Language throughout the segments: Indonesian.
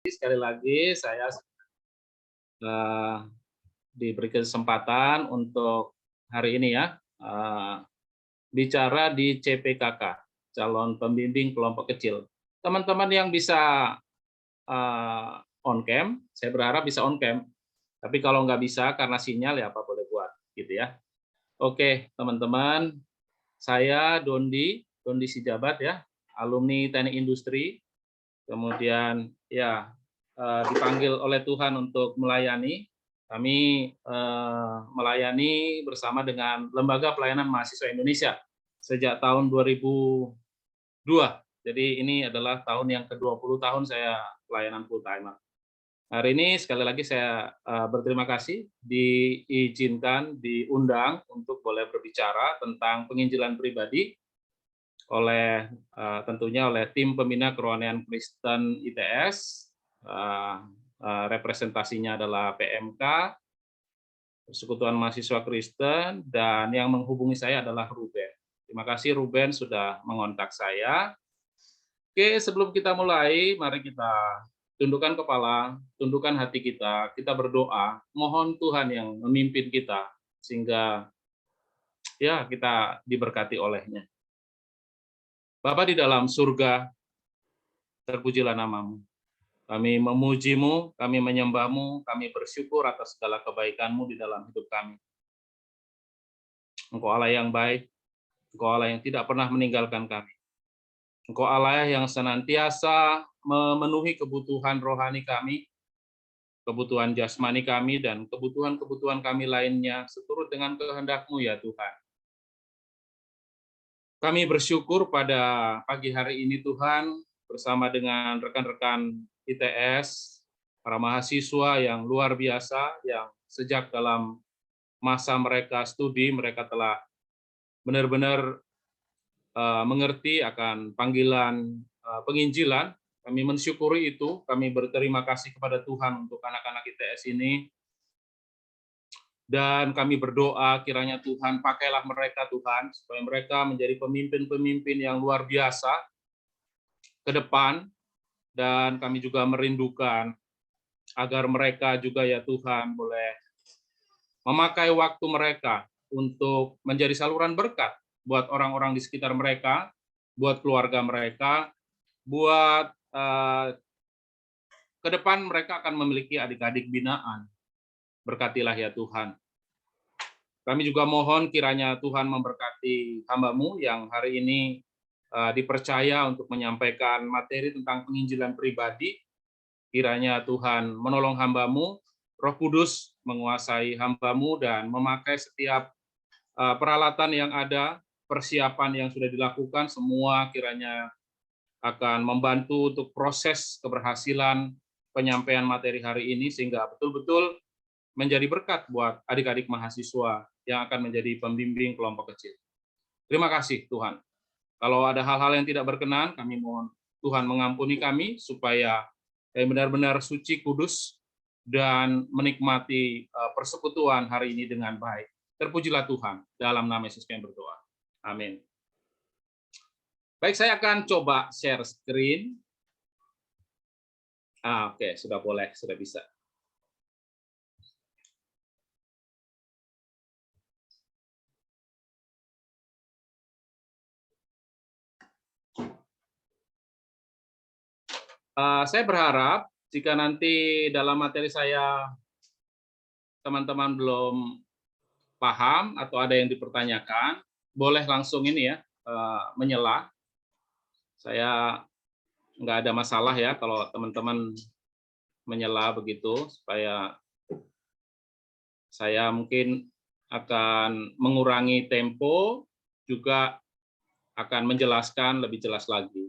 Sekali lagi saya eh, diberi kesempatan untuk hari ini ya bicara di CPKK, calon pembimbing kelompok kecil. Teman-teman yang bisa on cam, saya berharap bisa on cam. Tapi kalau nggak bisa karena sinyal ya apa boleh buat, gitu ya. Oke, teman-teman, saya Dondi Sijabat ya, alumni Teknik Industri. Kemudian ya dipanggil oleh Tuhan untuk melayani. Kami melayani bersama dengan Lembaga Pelayanan Mahasiswa Indonesia sejak tahun 2002. Jadi ini adalah tahun yang ke-20 tahun saya pelayanan full timer. Hari ini sekali lagi saya berterima kasih diizinkan, diundang untuk boleh berbicara tentang penginjilan pribadi oleh tentunya oleh tim pembina kerohanian Kristen ITS, representasinya adalah PMK, Persekutuan Mahasiswa Kristen, dan yang menghubungi saya adalah Ruben. Terima kasih Ruben sudah mengontak saya. Oke, sebelum kita mulai, mari kita tundukkan kepala, tundukkan hati kita berdoa, mohon Tuhan yang memimpin kita, sehingga ya kita diberkati olehnya. Bapa di dalam surga, terpujilah namamu. Kami memuji-Mu, kami menyembah-Mu, kami bersyukur atas segala kebaikan-Mu di dalam hidup kami. Engkau Allah yang baik, Engkau Allah yang tidak pernah meninggalkan kami. Engkau Allah yang senantiasa memenuhi kebutuhan rohani kami, kebutuhan jasmani kami, dan kebutuhan-kebutuhan kami lainnya, seturut dengan kehendak-Mu ya Tuhan. Kami bersyukur pada pagi hari ini Tuhan, bersama dengan rekan-rekan ITS, para mahasiswa yang luar biasa, yang sejak dalam masa mereka studi, mereka telah benar-benar mengerti akan panggilan penginjilan. Kami mensyukuri itu, kami berterima kasih kepada Tuhan untuk anak-anak ITS ini, dan kami berdoa kiranya Tuhan pakailah mereka Tuhan, supaya mereka menjadi pemimpin-pemimpin yang luar biasa ke depan, dan kami juga merindukan agar mereka juga ya Tuhan boleh memakai waktu mereka untuk menjadi saluran berkat buat orang-orang di sekitar mereka, buat keluarga mereka, buat ke depan mereka akan memiliki adik-adik binaan. Berkatilah ya Tuhan. Kami juga mohon kiranya Tuhan memberkati hamba-Mu yang hari ini dipercaya untuk menyampaikan materi tentang penginjilan pribadi. Kiranya Tuhan menolong hamba-Mu, Roh Kudus menguasai hamba-Mu dan memakai setiap peralatan yang ada, persiapan yang sudah dilakukan, semua kiranya akan membantu untuk proses keberhasilan penyampaian materi hari ini, sehingga betul-betul menjadi berkat buat adik-adik mahasiswa yang akan menjadi pembimbing kelompok kecil. Terima kasih Tuhan. Kalau ada hal-hal yang tidak berkenan, kami mohon Tuhan mengampuni kami, supaya kami benar-benar suci, kudus, dan menikmati persekutuan hari ini dengan baik. Terpujilah Tuhan, dalam nama Yesus kami berdoa. Amin. Baik, saya akan coba share screen. Oke, sudah boleh, sudah bisa. Saya berharap jika nanti dalam materi saya teman-teman belum paham atau ada yang dipertanyakan, boleh langsung ini ya, menyela. Saya nggak ada masalah ya kalau teman-teman menyela begitu, supaya saya mungkin akan mengurangi tempo, juga akan menjelaskan lebih jelas lagi.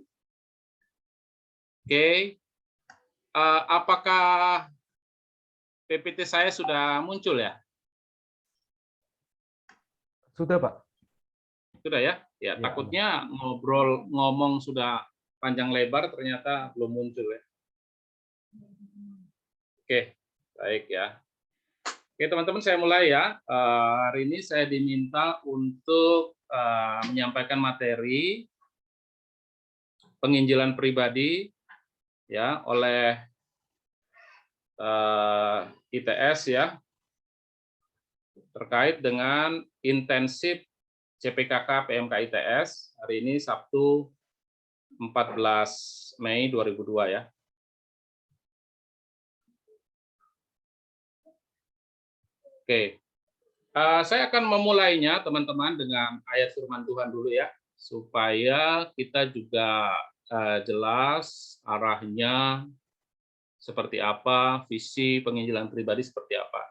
Oke, apakah PPT saya sudah muncul ya? Sudah, Pak. Sudah ya? Ya, takutnya ngomong sudah panjang lebar, ternyata belum muncul ya. Oke, baik ya. Oke, teman-teman, saya mulai ya. Hari ini saya diminta untuk menyampaikan materi penginjilan pribadi ya oleh ITS ya, terkait dengan intensif CPKK PMK ITS hari ini Sabtu 14 Mei 2002 ya. Oke, saya akan memulainya teman-teman dengan ayat firman Tuhan dulu ya, supaya kita juga jelas arahnya seperti apa, visi penginjilan pribadi seperti apa.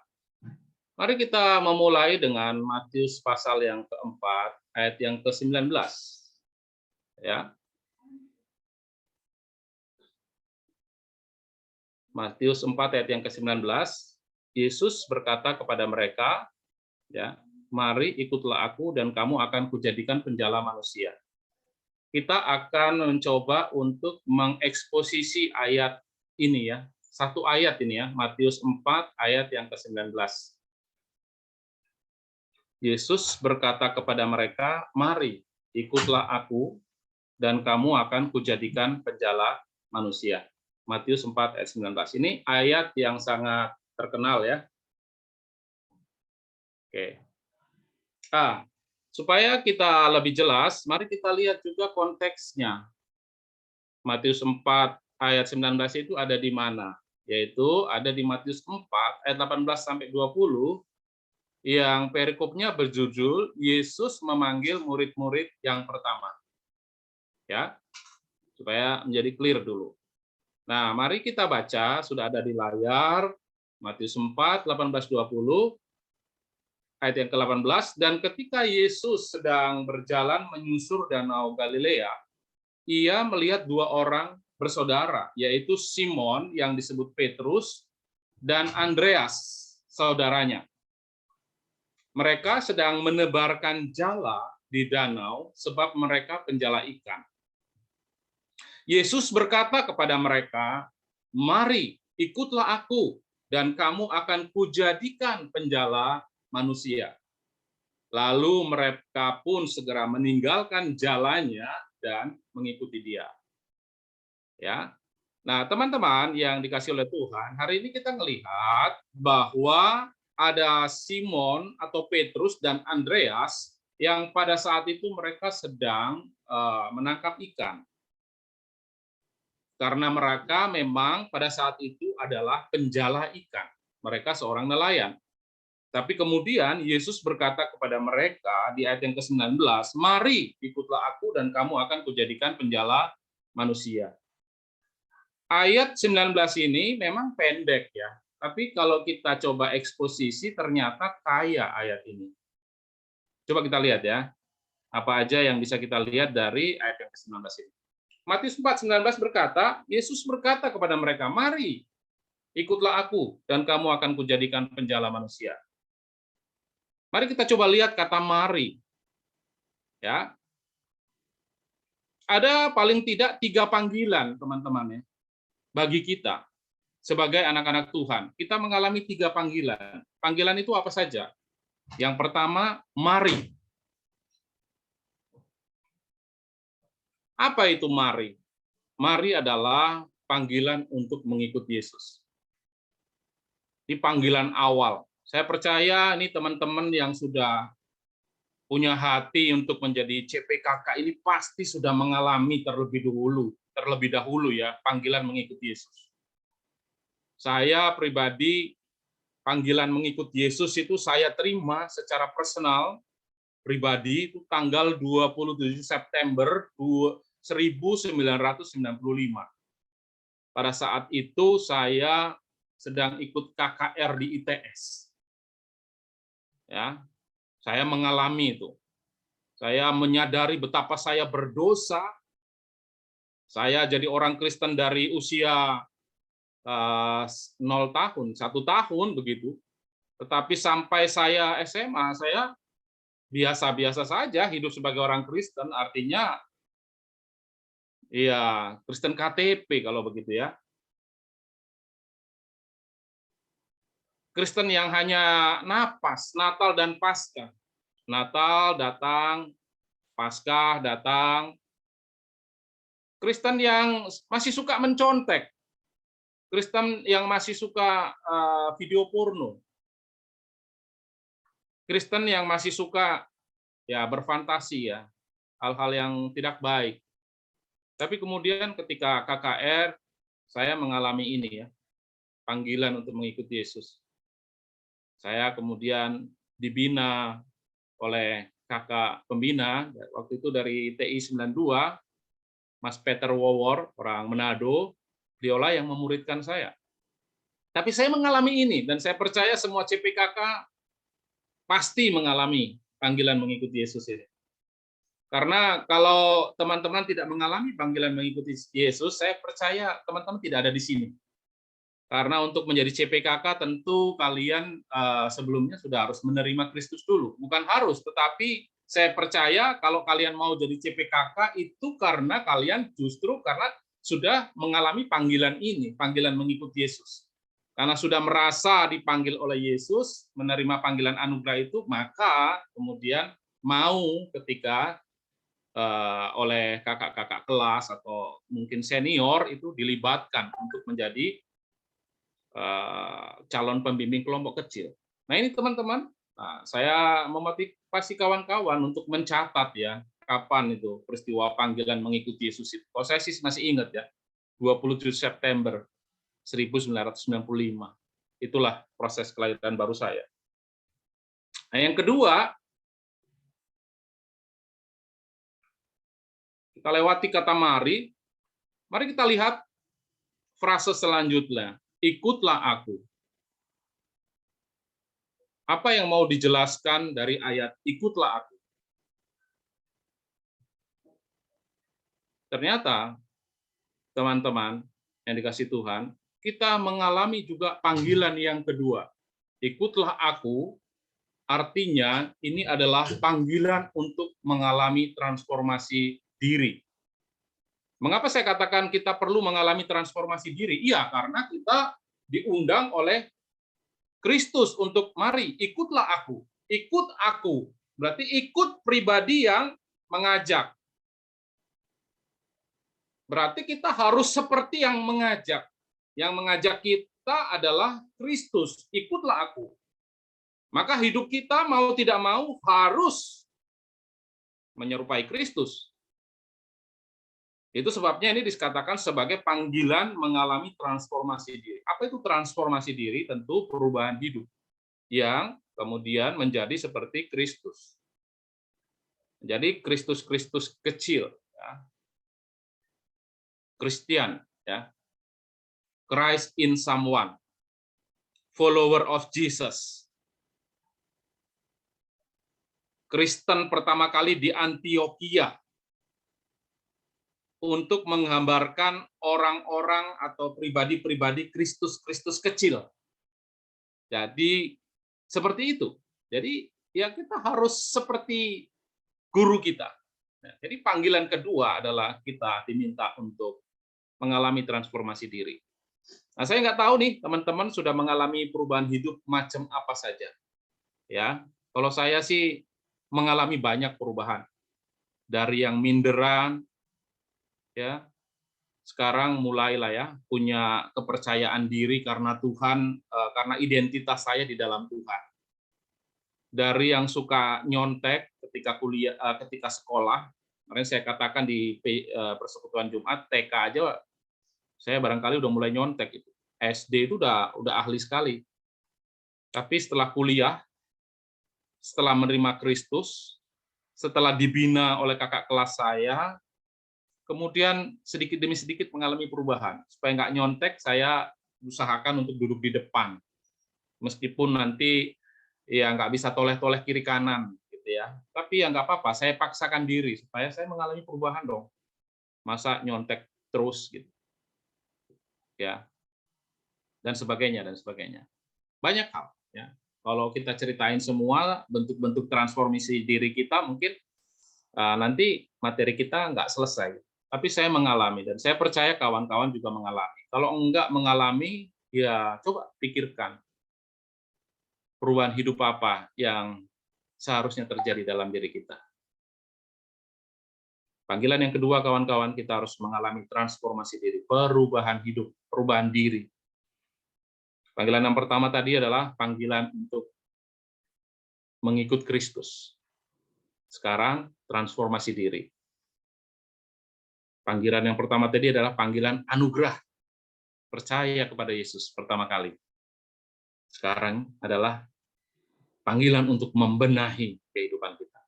Mari kita memulai dengan Matius pasal yang keempat, ayat yang ke-19. Ya. Matius 4 ayat yang ke-19, Yesus berkata kepada mereka, ya, mari ikutlah aku dan kamu akan kujadikan penjala manusia. Kita akan mencoba untuk mengeksposisi ayat ini ya, satu ayat ini ya, Matius 4 ayat yang ke-19. Yesus berkata kepada mereka, mari ikutlah aku dan kamu akan kujadikan penjala manusia. Matius 4 ayat 19. Ini ayat yang sangat terkenal ya. Oke. Supaya kita lebih jelas, mari kita lihat juga konteksnya. Matius 4 ayat 19 itu ada di mana? Yaitu ada di Matius 4 ayat 18 sampai 20 yang perikopnya berjudul Yesus memanggil murid-murid yang pertama. Ya. Supaya menjadi clear dulu. Nah, mari kita baca, sudah ada di layar, Matius 4, 18-20, ayat yang ke-18, dan ketika Yesus sedang berjalan menyusur Danau Galilea, ia melihat dua orang bersaudara, yaitu Simon yang disebut Petrus, dan Andreas, saudaranya. Mereka sedang menebarkan jala di danau sebab mereka penjala ikan. Yesus berkata kepada mereka, mari ikutlah aku dan kamu akan kujadikan penjala manusia. Lalu mereka pun segera meninggalkan jalannya dan mengikuti dia. Ya. Nah, teman-teman yang dikasih oleh Tuhan, hari ini kita melihat bahwa ada Simon atau Petrus dan Andreas yang pada saat itu mereka sedang menangkap ikan. Karena mereka memang pada saat itu adalah penjala ikan. Mereka seorang nelayan. Tapi kemudian Yesus berkata kepada mereka di ayat yang ke-19, mari ikutlah aku dan kamu akan kujadikan penjala manusia. Ayat 19 ini memang pendek ya, tapi kalau kita coba eksposisi ternyata kaya ayat ini. Coba kita lihat ya, apa aja yang bisa kita lihat dari ayat yang ke-19 ini. Matius 4:19 berkata, Yesus berkata kepada mereka, mari ikutlah aku dan kamu akan kujadikan penjala manusia. Mari kita coba lihat kata mari. Ya. Ada paling tidak 3 panggilan, teman-teman ya. Bagi kita sebagai anak-anak Tuhan, kita mengalami 3 panggilan. Panggilan itu apa saja? Yang pertama, mari. Apa itu mari? Mari adalah panggilan untuk mengikuti Yesus. Di panggilan awal. Saya percaya ini teman-teman yang sudah punya hati untuk menjadi CPKK ini pasti sudah mengalami terlebih dahulu ya panggilan mengikuti Yesus. Saya pribadi panggilan mengikuti Yesus itu saya terima secara personal pribadi itu tanggal 27 September 1995. Pada saat itu saya sedang ikut KKR di ITS. Ya, saya mengalami itu. Saya menyadari betapa saya berdosa. Saya jadi orang Kristen dari usia 0 tahun, 1 tahun begitu. Tetapi sampai saya SMA, saya biasa-biasa saja hidup sebagai orang Kristen, artinya ya Kristen KTP kalau begitu ya. Kristen yang hanya napas, Natal dan Paskah. Natal datang, Paskah datang. Kristen yang masih suka mencontek. Kristen yang masih suka video porno, Kristen yang masih suka ya berfantasi ya, hal-hal yang tidak baik. Tapi kemudian ketika KKR, saya mengalami ini ya, panggilan untuk mengikuti Yesus. Saya kemudian dibina oleh kakak pembina, waktu itu dari TI 92, Mas Peter Wowor, orang Manado, beliaulah yang memuridkan saya. Tapi saya mengalami ini, dan saya percaya semua CPKK pasti mengalami panggilan mengikuti Yesus ini. Karena kalau teman-teman tidak mengalami panggilan mengikuti Yesus, saya percaya teman-teman tidak ada di sini. Karena untuk menjadi CPKK tentu kalian sebelumnya sudah harus menerima Kristus dulu. Bukan harus, tetapi saya percaya kalau kalian mau jadi CPKK itu karena kalian justru karena sudah mengalami panggilan ini, panggilan mengikuti Yesus. Karena sudah merasa dipanggil oleh Yesus, menerima panggilan anugerah itu, maka kemudian mau ketika oleh kakak-kakak kelas atau mungkin senior itu dilibatkan untuk menjadi calon pembimbing kelompok kecil. Nah ini teman-teman, saya memotivasi kawan-kawan untuk mencatat ya, kapan itu peristiwa panggilan mengikuti Yesus itu. Kalau saya sih masih ingat ya, 27 September 1995. Itulah proses kelahiran baru saya. Nah yang kedua, kita lewati kata mari kita lihat frase selanjutnya, ikutlah aku. Apa yang mau dijelaskan dari ayat ikutlah aku? Ternyata, teman-teman yang dikasih Tuhan, kita mengalami juga panggilan yang kedua. Ikutlah aku, artinya ini adalah panggilan untuk mengalami transformasi diri. Mengapa saya katakan kita perlu mengalami transformasi diri? Iya, karena kita diundang oleh Kristus untuk mari, ikutlah aku. Ikut aku. Berarti ikut pribadi yang mengajak. Berarti kita harus seperti yang mengajak. Yang mengajak kita adalah Kristus. Ikutlah aku. Maka hidup kita mau tidak mau harus menyerupai Kristus. Itu sebabnya ini dikatakan sebagai panggilan mengalami transformasi diri. Apa itu transformasi diri? Tentu perubahan hidup yang kemudian menjadi seperti Kristus. Jadi Kristus-Kristus kecil, ya. Christian, ya. Christ in someone, follower of Jesus. Kristen pertama kali di Antioquia untuk menggambarkan orang-orang atau pribadi-pribadi Kristus-Kristus kecil. Jadi seperti itu. Jadi ya kita harus seperti guru kita. Nah, jadi panggilan kedua adalah kita diminta untuk mengalami transformasi diri. Nah, saya nggak tahu nih teman-teman sudah mengalami perubahan hidup macam apa saja. Ya, kalau saya sih mengalami banyak perubahan. Dari yang minderan, ya, sekarang mulailah ya punya kepercayaan diri karena Tuhan, karena identitas saya di dalam Tuhan. Dari yang suka nyontek ketika kuliah, ketika sekolah, kemarin saya katakan di persekutuan Jumat, TK aja saya barangkali udah mulai nyontek itu. SD itu udah ahli sekali. Tapi setelah kuliah, setelah menerima Kristus, setelah dibina oleh kakak kelas saya, kemudian sedikit demi sedikit mengalami perubahan. Supaya nggak nyontek, saya usahakan untuk duduk di depan. Meskipun nanti ya nggak bisa toleh-toleh kiri kanan, gitu ya. Tapi ya nggak apa-apa, saya paksakan diri supaya saya mengalami perubahan dong. Masa nyontek terus gitu, ya. Dan sebagainya dan sebagainya. Banyak hal, ya. Kalau kita ceritain semua bentuk-bentuk transformasi diri kita, mungkin nanti materi kita nggak selesai. Tapi saya mengalami, dan saya percaya kawan-kawan juga mengalami. Kalau enggak mengalami, ya coba pikirkan perubahan hidup apa yang seharusnya terjadi dalam diri kita. Panggilan yang kedua, kawan-kawan, kita harus mengalami transformasi diri, perubahan hidup, perubahan diri. Panggilan yang pertama tadi adalah panggilan untuk mengikut Kristus. Sekarang transformasi diri. Panggilan yang pertama tadi adalah panggilan anugerah, percaya kepada Yesus pertama kali. Sekarang adalah panggilan untuk membenahi kehidupan kita.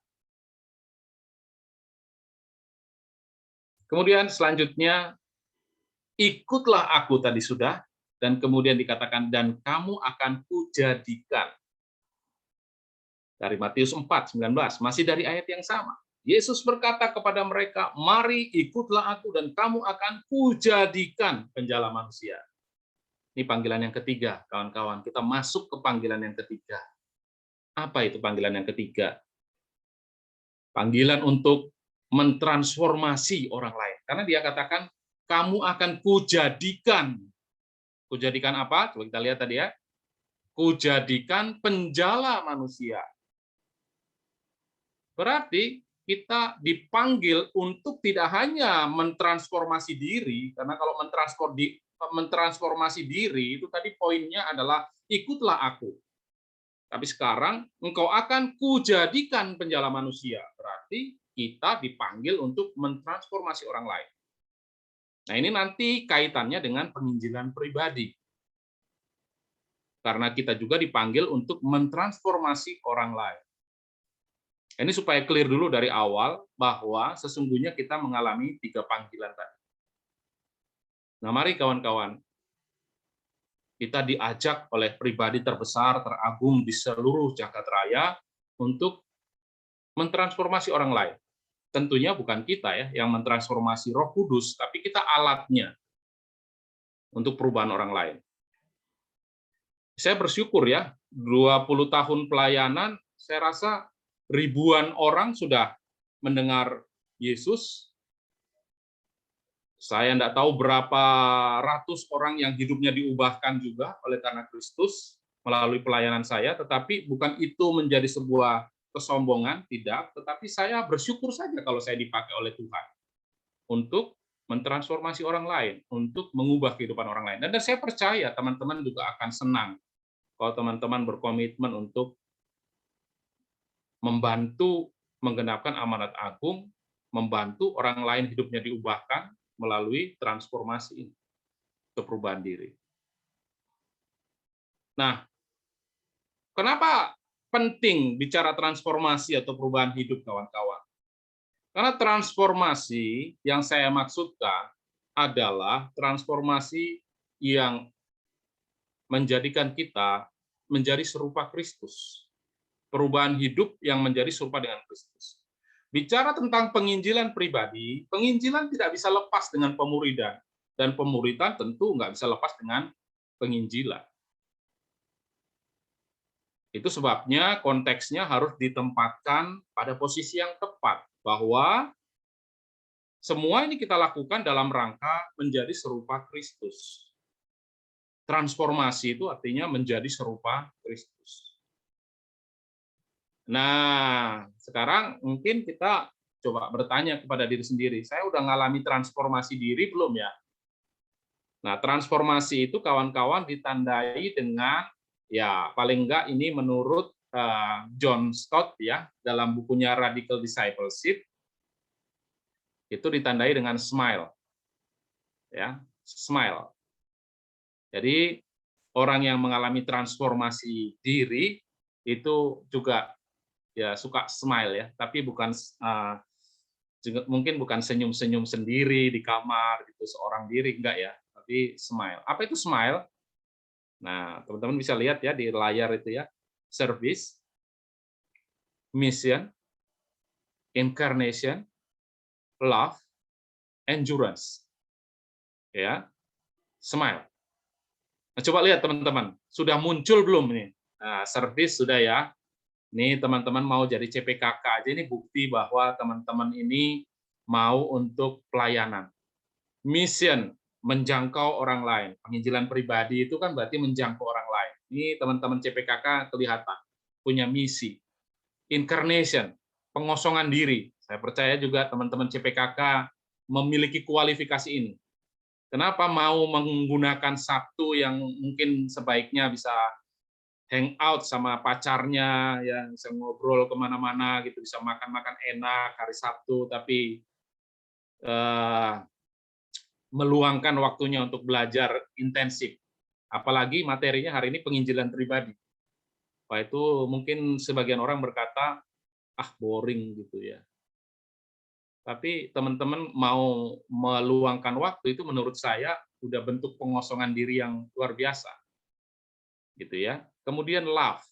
Kemudian selanjutnya, ikutlah aku tadi sudah, dan kemudian dikatakan, dan kamu akan kujadikan. Dari Matius 4:19, masih dari ayat yang sama. Yesus berkata kepada mereka, mari ikutlah aku dan kamu akan kujadikan penjala manusia. Ini panggilan yang ketiga, kawan-kawan. Kita masuk ke panggilan yang ketiga. Apa itu panggilan yang ketiga? Panggilan untuk mentransformasi orang lain. Karena dia katakan, kamu akan kujadikan. Kujadikan apa? Coba kita lihat tadi ya. Kujadikan penjala manusia. Berarti kita dipanggil untuk tidak hanya mentransformasi diri, karena kalau mentransformasi diri itu tadi poinnya adalah ikutlah aku. Tapi sekarang engkau akan kujadikan penjala manusia. Berarti kita dipanggil untuk mentransformasi orang lain. Nah, ini nanti kaitannya dengan penginjilan pribadi. Karena kita juga dipanggil untuk mentransformasi orang lain. Ini supaya clear dulu dari awal bahwa sesungguhnya kita mengalami 3 panggilan tadi. Nah, mari kawan-kawan, kita diajak oleh pribadi terbesar, teragung di seluruh jagat raya untuk mentransformasi orang lain. Tentunya bukan kita ya yang mentransformasi Roh Kudus, tapi kita alatnya untuk perubahan orang lain. Saya bersyukur ya, 20 tahun pelayanan, saya rasa ribuan orang sudah mendengar Yesus. Saya tidak tahu berapa ratus orang yang hidupnya diubahkan juga oleh karena Kristus melalui pelayanan saya, tetapi bukan itu menjadi sebuah kesombongan, tidak, tetapi saya bersyukur saja kalau saya dipakai oleh Tuhan untuk mentransformasi orang lain, untuk mengubah kehidupan orang lain. Dan saya percaya teman-teman juga akan senang kalau teman-teman berkomitmen untuk membantu menggenapkan amanat agung, membantu orang lain hidupnya diubahkan melalui transformasi ini, perubahan diri. Nah, kenapa penting bicara transformasi atau perubahan hidup, kawan-kawan? Karena transformasi yang saya maksudkan adalah transformasi yang menjadikan kita menjadi serupa Kristus. Perubahan hidup yang menjadi serupa dengan Kristus. Bicara tentang penginjilan pribadi, penginjilan tidak bisa lepas dengan pemuridan. Dan pemuridan tentu nggak bisa lepas dengan penginjilan. Itu sebabnya konteksnya harus ditempatkan pada posisi yang tepat, bahwa semua ini kita lakukan dalam rangka menjadi serupa Kristus. Transformasi itu artinya menjadi serupa Kristus. Nah, sekarang mungkin kita coba bertanya kepada diri sendiri, saya udah ngalami transformasi diri belum ya? Nah, transformasi itu kawan-kawan ditandai dengan, ya paling enggak ini menurut John Stott ya, dalam bukunya Radical Discipleship, itu ditandai dengan smile. Ya, smile. Jadi orang yang mengalami transformasi diri itu juga ya suka smile ya, tapi bukan mungkin bukan senyum-senyum sendiri di kamar gitu seorang diri, enggak ya, tapi smile. Apa itu smile? Nah, teman-teman bisa lihat ya di layar itu ya. Service, mission, incarnation, love, endurance. Ya, smile. Nah, coba lihat teman-teman, sudah muncul belum ini? Nah, service sudah ya. Ini teman-teman mau jadi CPKK aja, ini bukti bahwa teman-teman ini mau untuk pelayanan. Mission, menjangkau orang lain. Penginjilan pribadi itu kan berarti menjangkau orang lain. Ini teman-teman CPKK kelihatan punya misi. Incarnation, pengosongan diri. Saya percaya juga teman-teman CPKK memiliki kualifikasi ini. Kenapa mau menggunakan Sabtu yang mungkin sebaiknya bisa hangout sama pacarnya, yang bisa ngobrol kemana-mana gitu, bisa makan-makan enak hari Sabtu, tapi meluangkan waktunya untuk belajar intensif. Apalagi materinya hari ini penginjilan pribadi. Wah, itu mungkin sebagian orang berkata, ah boring gitu ya. Tapi teman-teman mau meluangkan waktu itu menurut saya udah bentuk pengosongan diri yang luar biasa. Gitu ya. Kemudian love,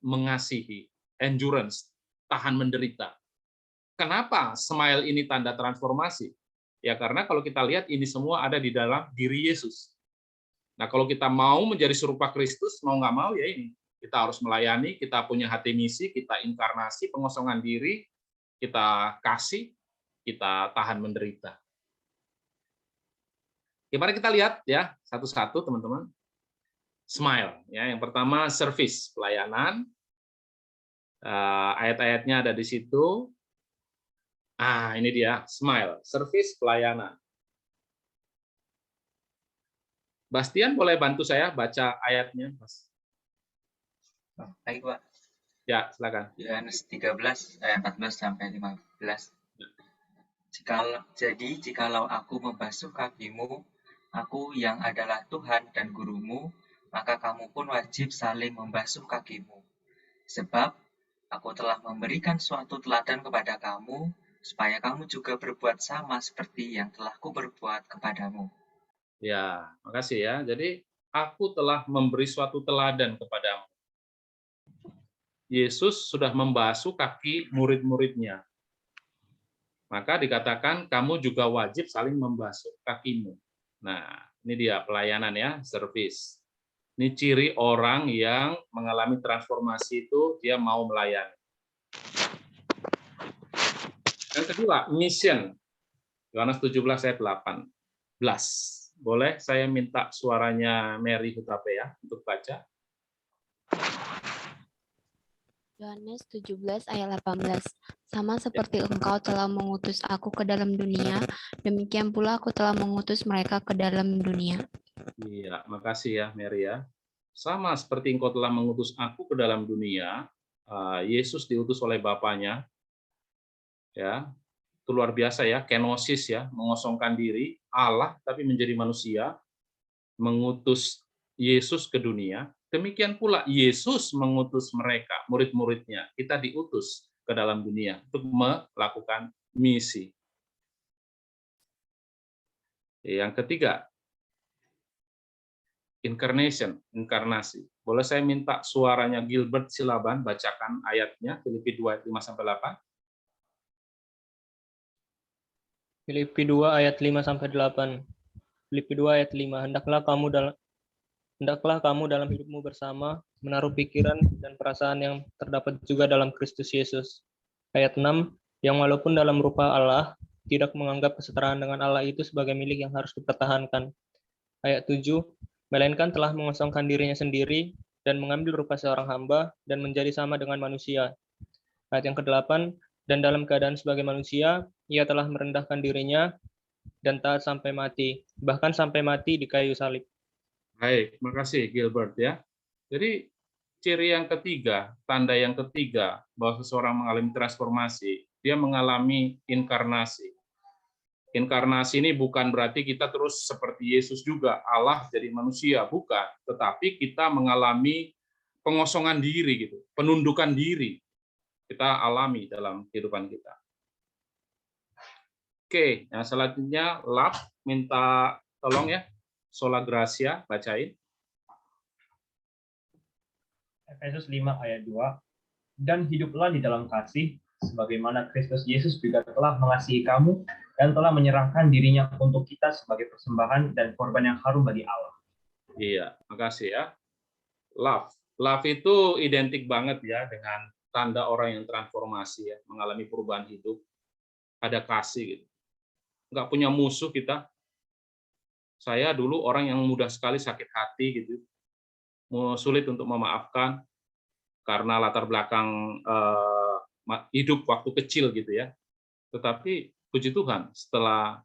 mengasihi, endurance, tahan menderita. Kenapa smile ini tanda transformasi? Ya karena kalau kita lihat ini semua ada di dalam diri Yesus. Nah, kalau kita mau menjadi serupa Kristus, mau nggak mau ya ini. Kita harus melayani, kita punya hati misi, kita inkarnasi, pengosongan diri, kita kasih, kita tahan menderita. Ya, mari kita lihat ya satu-satu teman-teman. Smile ya. Yang pertama service, pelayanan. Ayat-ayatnya ada di situ. Ini dia, smile, service, pelayanan. Bastian boleh bantu saya baca ayatnya, Mas? Baik, Pak. Ya, silakan. Yohanes 13 ayat 14 sampai 15. Jikalau aku membasuh kakimu, aku yang adalah Tuhan dan gurumu, maka kamu pun wajib saling membasuh kakimu. Sebab aku telah memberikan suatu teladan kepada kamu, supaya kamu juga berbuat sama seperti yang telah kuberbuat kepadamu. Ya, makasih ya. Jadi, aku telah memberi suatu teladan kepadamu. Yesus sudah membasuh kaki murid-muridnya. Maka dikatakan kamu juga wajib saling membasuh kakimu. Nah, ini dia pelayanan ya, service. Ini ciri orang yang mengalami transformasi itu dia mau melayani. Yang kedua, mission. Yohanes 17 ayat 18. Boleh saya minta suaranya Mary Hutape ya untuk baca? Yohanes 17 ayat 18. Sama seperti engkau telah mengutus aku ke dalam dunia, demikian pula aku telah mengutus mereka ke dalam dunia. Iya, makasih ya Mary ya. Sama seperti engkau telah mengutus aku ke dalam dunia, Yesus diutus oleh Bapaknya, ya, itu luar biasa ya, kenosis ya, mengosongkan diri, Allah tapi menjadi manusia, mengutus Yesus ke dunia. Demikian pula Yesus mengutus mereka, murid-muridnya. Kita diutus ke dalam dunia untuk melakukan misi. Yang ketiga, incarnation, inkarnasi. Boleh saya minta suaranya Gilbert Silaban bacakan ayatnya Filipi 2 ayat 5 sampai 8. Filipi 2 ayat 5 sampai 8. Filipi 2 ayat 5. Hendaklah kamu dalam hidupmu bersama menaruh pikiran dan perasaan yang terdapat juga dalam Kristus Yesus. Ayat 6, yang walaupun dalam rupa Allah, tidak menganggap kesetaraan dengan Allah itu sebagai milik yang harus dipertahankan. Ayat 7, melainkan telah mengosongkan dirinya sendiri dan mengambil rupa seorang hamba dan menjadi sama dengan manusia. Ayat yang ke-8, dan dalam keadaan sebagai manusia, ia telah merendahkan dirinya dan taat sampai mati, bahkan sampai mati di kayu salib. Baik, makasih Gilbert ya. Jadi ciri yang ketiga, tanda yang ketiga bahwa seseorang mengalami transformasi, dia mengalami inkarnasi. Inkarnasi ini bukan berarti kita terus seperti Yesus juga, Allah jadi manusia, bukan. Tetapi kita mengalami pengosongan diri gitu, penundukan diri. Kita alami dalam kehidupan kita. Oke, yang selanjutnya love, minta tolong ya, Sola Gracia, bacain. Efesus 5 ayat 2, dan hiduplah di dalam kasih, sebagaimana Kristus Yesus juga telah mengasihi kamu dan telah menyerahkan dirinya untuk kita sebagai persembahan dan korban yang harum bagi Allah. Iya, makasih ya. Love. Love itu identik banget ya dengan tanda orang yang transformasi ya, mengalami perubahan hidup. Ada kasih gitu. Nggak punya musuh kita. Saya dulu orang yang mudah sekali sakit hati gitu. Sulit untuk memaafkan karena latar belakang hidup waktu kecil gitu ya. Tetapi puji Tuhan, setelah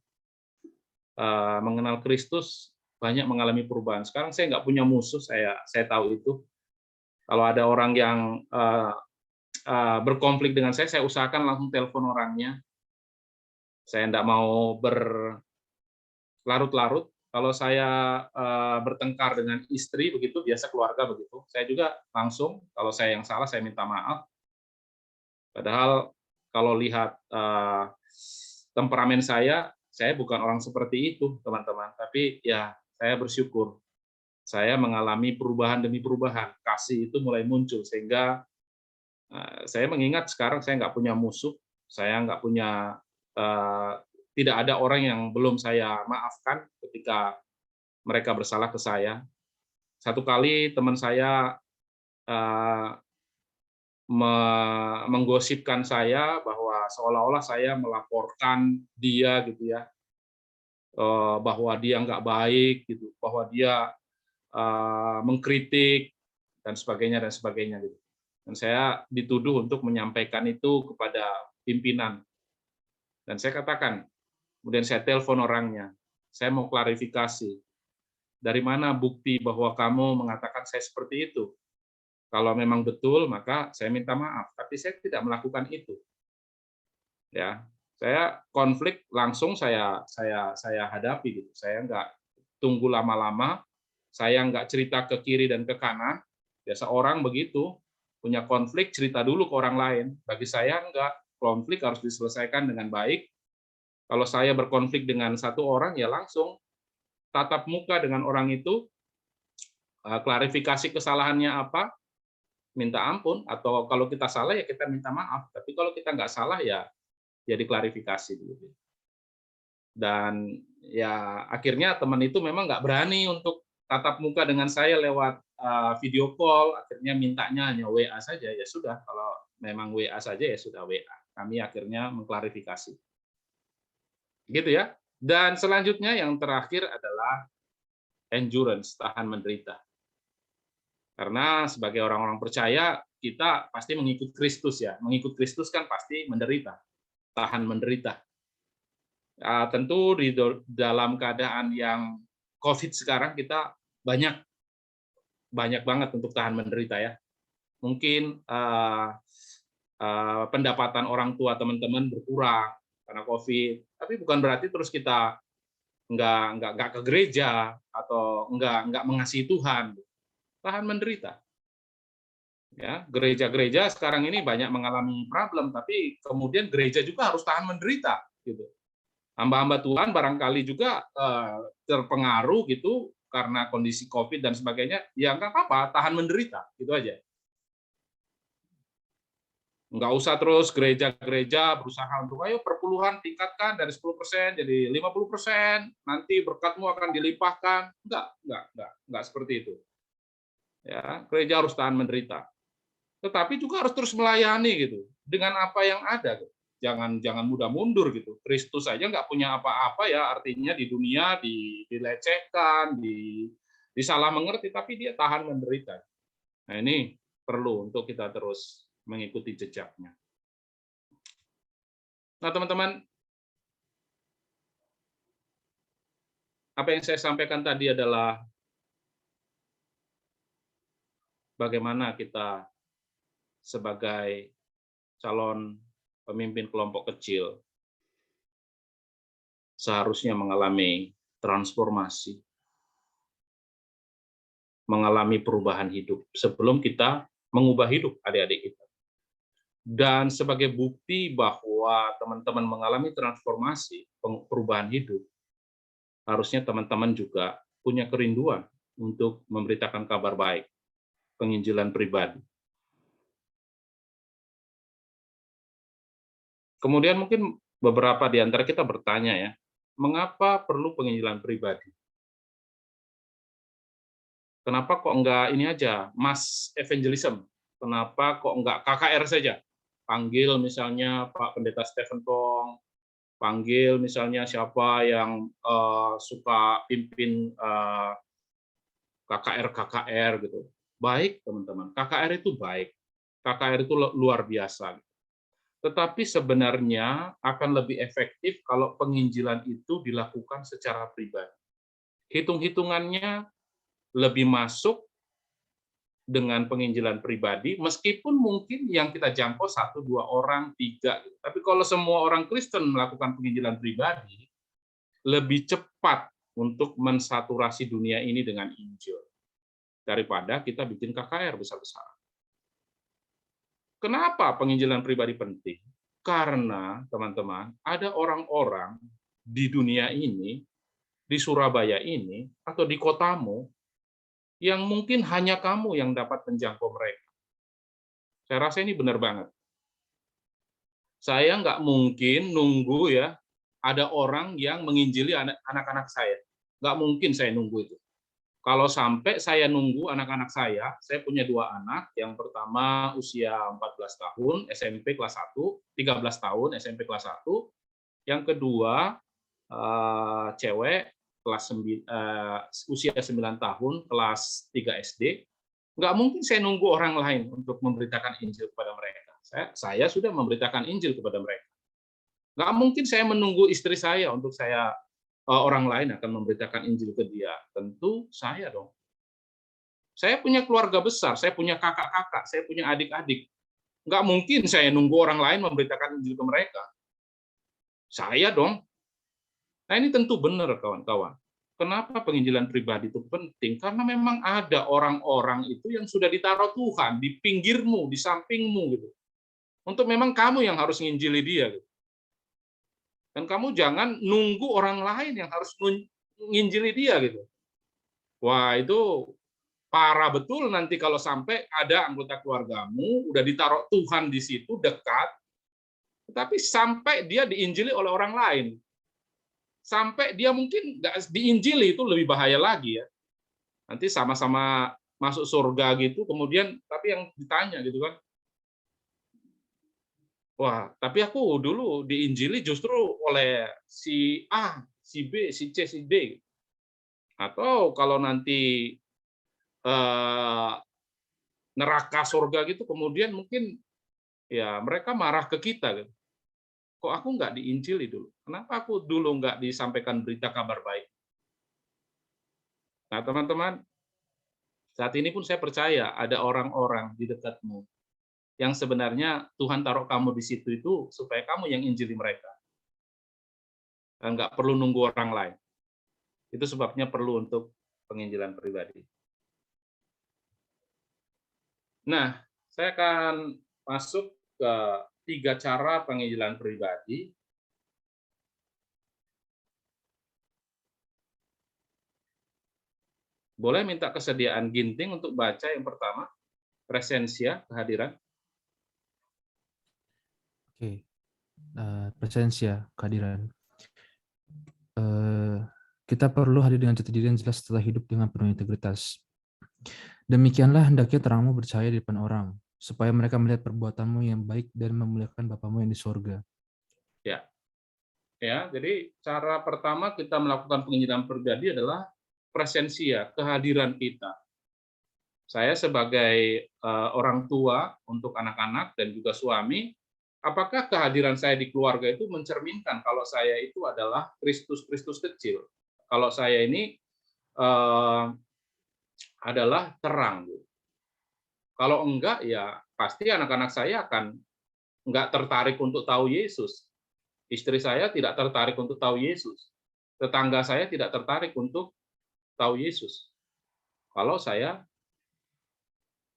mengenal Kristus banyak mengalami perubahan. Sekarang saya nggak punya musuh, saya tahu itu. Kalau ada orang yang berkonflik dengan saya usahakan langsung telepon orangnya. Saya tidak mau berlarut-larut. Kalau saya bertengkar dengan istri begitu, biasa keluarga begitu. Saya juga langsung, kalau saya yang salah saya minta maaf. Padahal kalau lihat temperamen saya bukan orang seperti itu, teman-teman. Tapi ya saya bersyukur. Saya mengalami perubahan demi perubahan. Kasih itu mulai muncul sehingga saya mengingat sekarang saya nggak punya musuh, saya nggak punya tidak ada orang yang belum saya maafkan ketika mereka bersalah ke saya. Satu kali teman saya menggosipkan saya bahwa seolah-olah saya melaporkan dia gitu ya, bahwa dia nggak baik gitu, bahwa dia mengkritik dan sebagainya gitu. Dan saya dituduh untuk menyampaikan itu kepada pimpinan. Dan saya katakan, kemudian saya telepon orangnya, saya mau klarifikasi. Dari mana bukti bahwa kamu mengatakan saya seperti itu? Kalau memang betul, maka saya minta maaf. Tapi saya tidak melakukan itu. Ya, saya konflik langsung saya hadapi gitu. Saya nggak tunggu lama-lama. Saya nggak cerita ke kiri dan ke kanan. Biasa orang begitu, punya konflik cerita dulu ke orang lain. Bagi saya nggak, konflik harus diselesaikan dengan baik. Kalau saya berkonflik dengan satu orang, ya langsung tatap muka dengan orang itu, klarifikasi kesalahannya apa, minta ampun, atau kalau kita salah ya kita minta maaf. Tapi kalau kita nggak salah ya diklarifikasi dulu. Dan ya akhirnya teman itu memang nggak berani untuk tatap muka dengan saya lewat video call, akhirnya mintanya hanya WA saja. Ya sudah, kalau memang WA saja ya sudah WA. Kami akhirnya mengklarifikasi. Gitu ya. Dan selanjutnya yang terakhir adalah endurance, tahan menderita. Karena sebagai orang-orang percaya, kita pasti mengikut Kristus ya. Mengikut Kristus kan pasti menderita, tahan menderita. Tentu di dalam keadaan yang COVID sekarang kita banyak banget untuk tahan menderita ya. Mungkin pendapatan orang tua teman-teman berkurang karena COVID, tapi bukan berarti terus kita nggak ke gereja atau nggak mengasihi Tuhan. Tahan menderita. Ya, gereja-gereja sekarang ini banyak mengalami problem, tapi kemudian gereja juga harus tahan menderita, gitu. Hamba-hamba Tuhan barangkali juga terpengaruh gitu karena kondisi COVID dan sebagainya, ya nggak apa-apa, tahan menderita, gitu aja. Nggak usah terus gereja-gereja berusaha untuk ayo perpuluhan tingkatkan dari 10% jadi 50%, nanti berkatmu akan dilimpahkan. Nggak seperti itu. Ya, gereja harus tahan menderita. Tetapi juga harus terus melayani gitu dengan apa yang ada. Gitu. Jangan mudah mundur gitu. Kristus saja nggak punya apa-apa ya, artinya di dunia dilecehkan, disalah mengerti, tapi dia tahan menderita. Nah ini perlu untuk kita terus mengikuti jejaknya. Nah teman-teman, apa yang saya sampaikan tadi adalah bagaimana kita sebagai calon pemimpin kelompok kecil seharusnya mengalami transformasi, mengalami perubahan hidup sebelum kita mengubah hidup adik-adik kita. Dan sebagai bukti bahwa teman-teman mengalami transformasi, perubahan hidup, harusnya teman-teman juga punya kerinduan untuk memberitakan kabar baik, penginjilan pribadi. Kemudian mungkin beberapa di antara kita bertanya ya, mengapa perlu penginjilan pribadi? Kenapa kok enggak ini aja, mass evangelism? Kenapa kok enggak KKR saja? Panggil misalnya Pak Pendeta Stephen Tong, panggil misalnya siapa yang suka pimpin KKR gitu. Baik teman-teman, KKR itu baik, KKR itu luar biasa. Tetapi sebenarnya akan lebih efektif kalau penginjilan itu dilakukan secara pribadi. Hitung-hitungannya lebih masuk dengan penginjilan pribadi, meskipun mungkin yang kita jangkau 1, 2 orang, 3. Tapi kalau semua orang Kristen melakukan penginjilan pribadi, lebih cepat untuk mensaturasi dunia ini dengan Injil daripada kita bikin KKR besar-besaran. Kenapa penginjilan pribadi penting? Karena, teman-teman, ada orang-orang di dunia ini, di Surabaya ini, atau di kotamu, yang mungkin hanya kamu yang dapat menjangkau mereka. Saya rasa ini benar banget. Saya nggak mungkin nunggu ya, ada orang yang menginjili anak-anak saya. Nggak mungkin saya nunggu itu. Kalau sampai saya nunggu anak-anak saya punya 2 anak, yang pertama usia 14 tahun, SMP kelas 1, 13 tahun, SMP kelas 1, yang kedua cewek, usia 9 tahun, kelas 3 SD, nggak mungkin saya nunggu orang lain untuk memberitakan Injil kepada mereka. Saya sudah memberitakan Injil kepada mereka. Nggak mungkin saya menunggu istri saya untuk orang lain akan memberitakan Injil ke dia. Tentu saya dong. Saya punya keluarga besar, saya punya kakak-kakak, saya punya adik-adik. Nggak mungkin saya nunggu orang lain memberitakan Injil ke mereka. Saya dong. Nah, ini tentu benar, kawan-kawan. Kenapa penginjilan pribadi itu penting? Karena memang ada orang-orang itu yang sudah ditaruh Tuhan di pinggirmu, di sampingmu gitu. Untuk memang kamu yang harus nginjili dia gitu. Dan kamu jangan nunggu orang lain yang harus nginjili dia gitu. Wah, itu parah betul nanti kalau sampai ada anggota keluargamu udah ditaruh Tuhan di situ dekat, tetapi sampai dia diinjili oleh orang lain. Sampai dia mungkin nggak diinjili, itu lebih bahaya lagi ya. Nanti sama-sama masuk surga gitu, kemudian tapi yang ditanya gitu kan, wah, tapi aku dulu diinjili justru oleh si A, si B, si C, si D. Atau kalau nanti neraka surga gitu, kemudian mungkin ya mereka marah ke kita gitu. Kok aku nggak diinjili dulu? Kenapa aku dulu nggak disampaikan berita kabar baik? Nah, teman-teman, saat ini pun saya percaya ada orang-orang di dekatmu yang sebenarnya Tuhan taruh kamu di situ itu supaya kamu yang injili mereka. Dan nggak perlu nunggu orang lain. Itu sebabnya perlu untuk penginjilan pribadi. Nah, saya akan masuk ke 3 cara penginjilan pribadi. Boleh minta kesediaan Ginting untuk baca yang pertama, presensia, kehadiran. Oke, presensia, kehadiran. Kita perlu hadir dengan jati diri yang jelas setelah hidup dengan penuh integritas. Demikianlah hendaknya terangmu bercahaya di depan orang, supaya mereka melihat perbuatanmu yang baik dan memuliakan Bapamu yang di sorga. Ya, jadi cara pertama kita melakukan penginjilan pribadi adalah presensia, kehadiran kita. Saya sebagai orang tua untuk anak-anak dan juga suami, apakah kehadiran saya di keluarga itu mencerminkan kalau saya itu adalah Kristus kecil? Kalau saya ini adalah terang. Kalau enggak, ya pasti anak-anak saya akan enggak tertarik untuk tahu Yesus. Istri saya tidak tertarik untuk tahu Yesus. Tetangga saya tidak tertarik untuk tahu Yesus. Kalau saya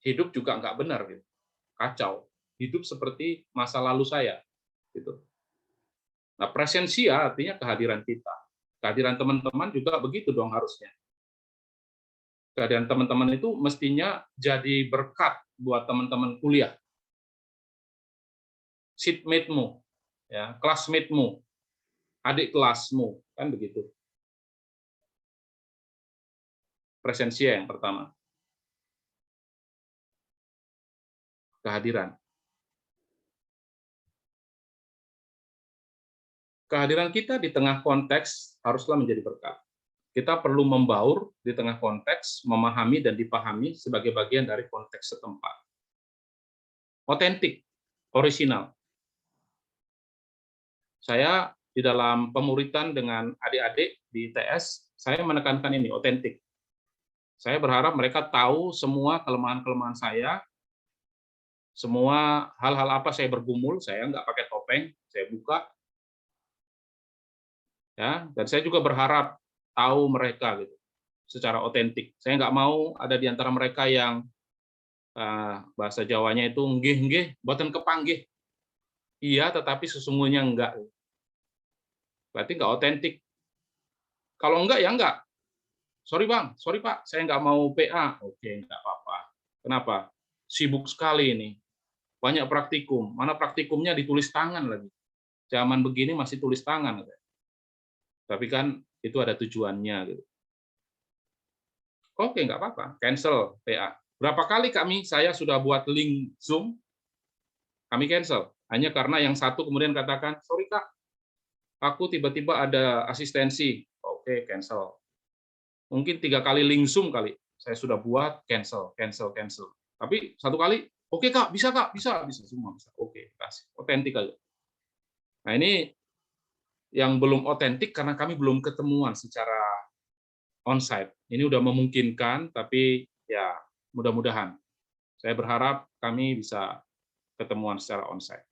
hidup juga enggak benar, gitu. Kacau. Hidup seperti masa lalu saya. Gitu. Nah, presensia artinya kehadiran kita. Kehadiran teman-teman juga begitu dong harusnya. Kehadiran teman-teman itu mestinya jadi berkat buat teman-teman kuliah. Seatmate-mu, ya, classmate-mu, adik kelasmu, kan begitu. Presensia yang pertama. Kehadiran. Kehadiran kita di tengah konteks haruslah menjadi berkat. Kita perlu membaur di tengah konteks, memahami dan dipahami sebagai bagian dari konteks setempat. Otentik, orisinal. Saya di dalam pemuritan dengan adik-adik di TS, saya menekankan ini, otentik. Saya berharap mereka tahu semua kelemahan-kelemahan saya, semua hal-hal apa saya bergumul, saya nggak pakai topeng, saya buka, ya. Dan saya juga berharap tahu mereka gitu, secara otentik. Saya nggak mau ada di antara mereka yang bahasa Jawanya itu nggih, boten kepanggih. Iya, tetapi sesungguhnya enggak. Berarti nggak otentik. Kalau enggak, ya enggak. Sorry Bang, sorry Pak, saya nggak mau PA. Oke, nggak apa-apa. Kenapa? Sibuk sekali ini. Banyak praktikum. Mana praktikumnya ditulis tangan lagi. Zaman begini masih tulis tangan. Tapi kan itu ada tujuannya. Gitu. Oke, nggak apa-apa. Cancel PA. Berapa kali saya sudah buat link Zoom, kami cancel. Hanya karena yang satu kemudian katakan, sorry Kak, aku tiba-tiba ada asistensi. Oke, cancel. Mungkin 3 kali link Zoom kali. Saya sudah buat, cancel. Tapi satu kali, oke Kak, bisa semua bisa. Oke, kasih. Otentik aja. Nah, ini yang belum otentik karena kami belum ketemuan secara onsite. Ini udah memungkinkan, tapi ya mudah-mudahan. Saya berharap kami bisa ketemuan secara onsite.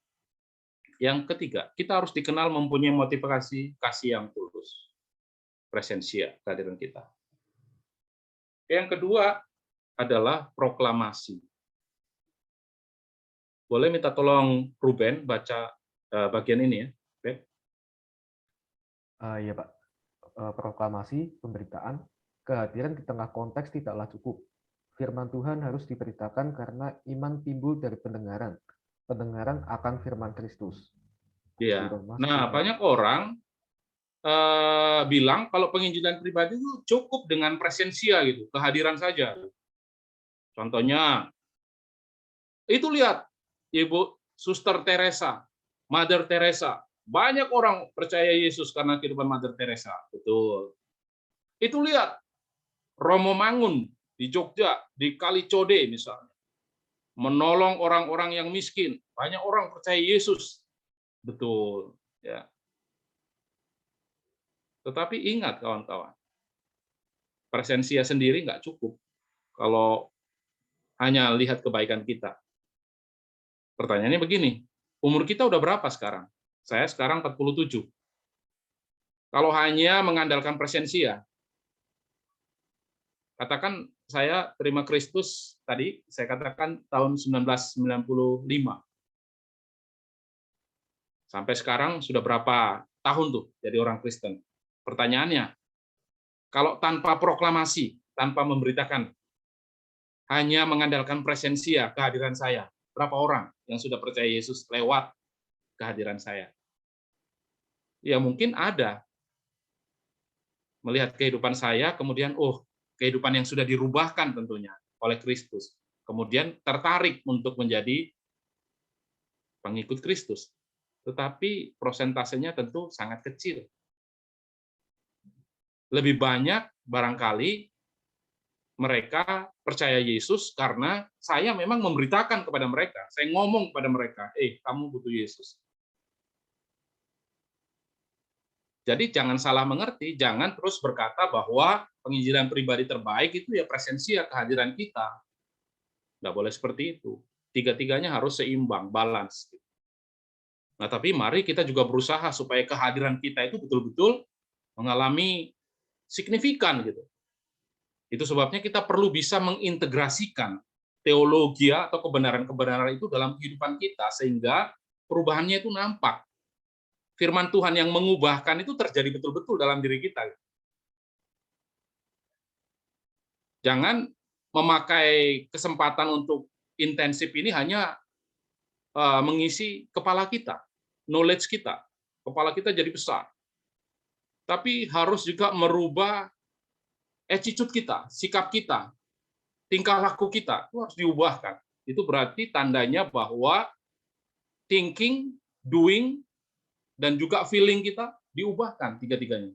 Yang ketiga, kita harus dikenal mempunyai motivasi kasih yang tulus. Presensia, kehadiran kita. Yang kedua adalah proklamasi. Boleh minta tolong Ruben baca bagian ini ya, Ben? Iya Pak. Proklamasi, pemberitaan, kehadiran di tengah konteks tidaklah cukup. Firman Tuhan harus diberitakan karena iman timbul dari pendengaran. Pendengaran akan firman Kristus. Iya. Nah, banyak orang bilang kalau penginjilan pribadi itu cukup dengan presensia gitu, kehadiran saja. Contohnya, itu lihat Ibu Suster Teresa, Mother Teresa. Banyak orang percaya Yesus karena kehidupan Mother Teresa. Betul. Itu lihat Romo Mangun di Jogja, di Kalicode misalnya. Menolong orang-orang yang miskin. Banyak orang percaya Yesus. Betul. Ya. Tetapi ingat kawan-kawan, presensia sendiri nggak cukup kalau hanya lihat kebaikan kita. Pertanyaannya begini, umur kita udah berapa sekarang? Saya sekarang 47. Kalau hanya mengandalkan presensia, katakan saya terima Kristus tadi, saya katakan tahun 1995. Sampai sekarang sudah berapa tahun tuh jadi orang Kristen? Pertanyaannya, kalau tanpa proklamasi, tanpa memberitakan, hanya mengandalkan presensia, kehadiran saya, berapa orang yang sudah percaya Yesus lewat kehadiran saya? Ya mungkin ada. Melihat kehidupan saya, kemudian, kehidupan yang sudah dirubahkan tentunya oleh Kristus. Kemudian tertarik untuk menjadi pengikut Kristus. Tetapi prosentasenya tentu sangat kecil. Lebih banyak barangkali mereka percaya Yesus karena saya memang memberitakan kepada mereka. Saya ngomong kepada mereka, kamu butuh Yesus. Jadi jangan salah mengerti, jangan terus berkata bahwa penginjilan pribadi terbaik itu ya presensia, kehadiran kita. Nggak boleh seperti itu. Tiga-tiganya harus seimbang, balance. Nah, tapi mari kita juga berusaha supaya kehadiran kita itu betul-betul mengalami signifikan gitu. Itu sebabnya kita perlu bisa mengintegrasikan teologi atau kebenaran-kebenaran itu dalam kehidupan kita sehingga perubahannya itu nampak. Firman Tuhan yang mengubahkan itu terjadi betul-betul dalam diri kita. Jangan memakai kesempatan untuk intensif ini hanya mengisi kepala kita, knowledge kita. Kepala kita jadi besar. Tapi harus juga merubah attitude kita, sikap kita, tingkah laku kita, itu harus diubahkan. Itu berarti tandanya bahwa thinking, doing, dan juga feeling kita diubahkan tiga-tiganya.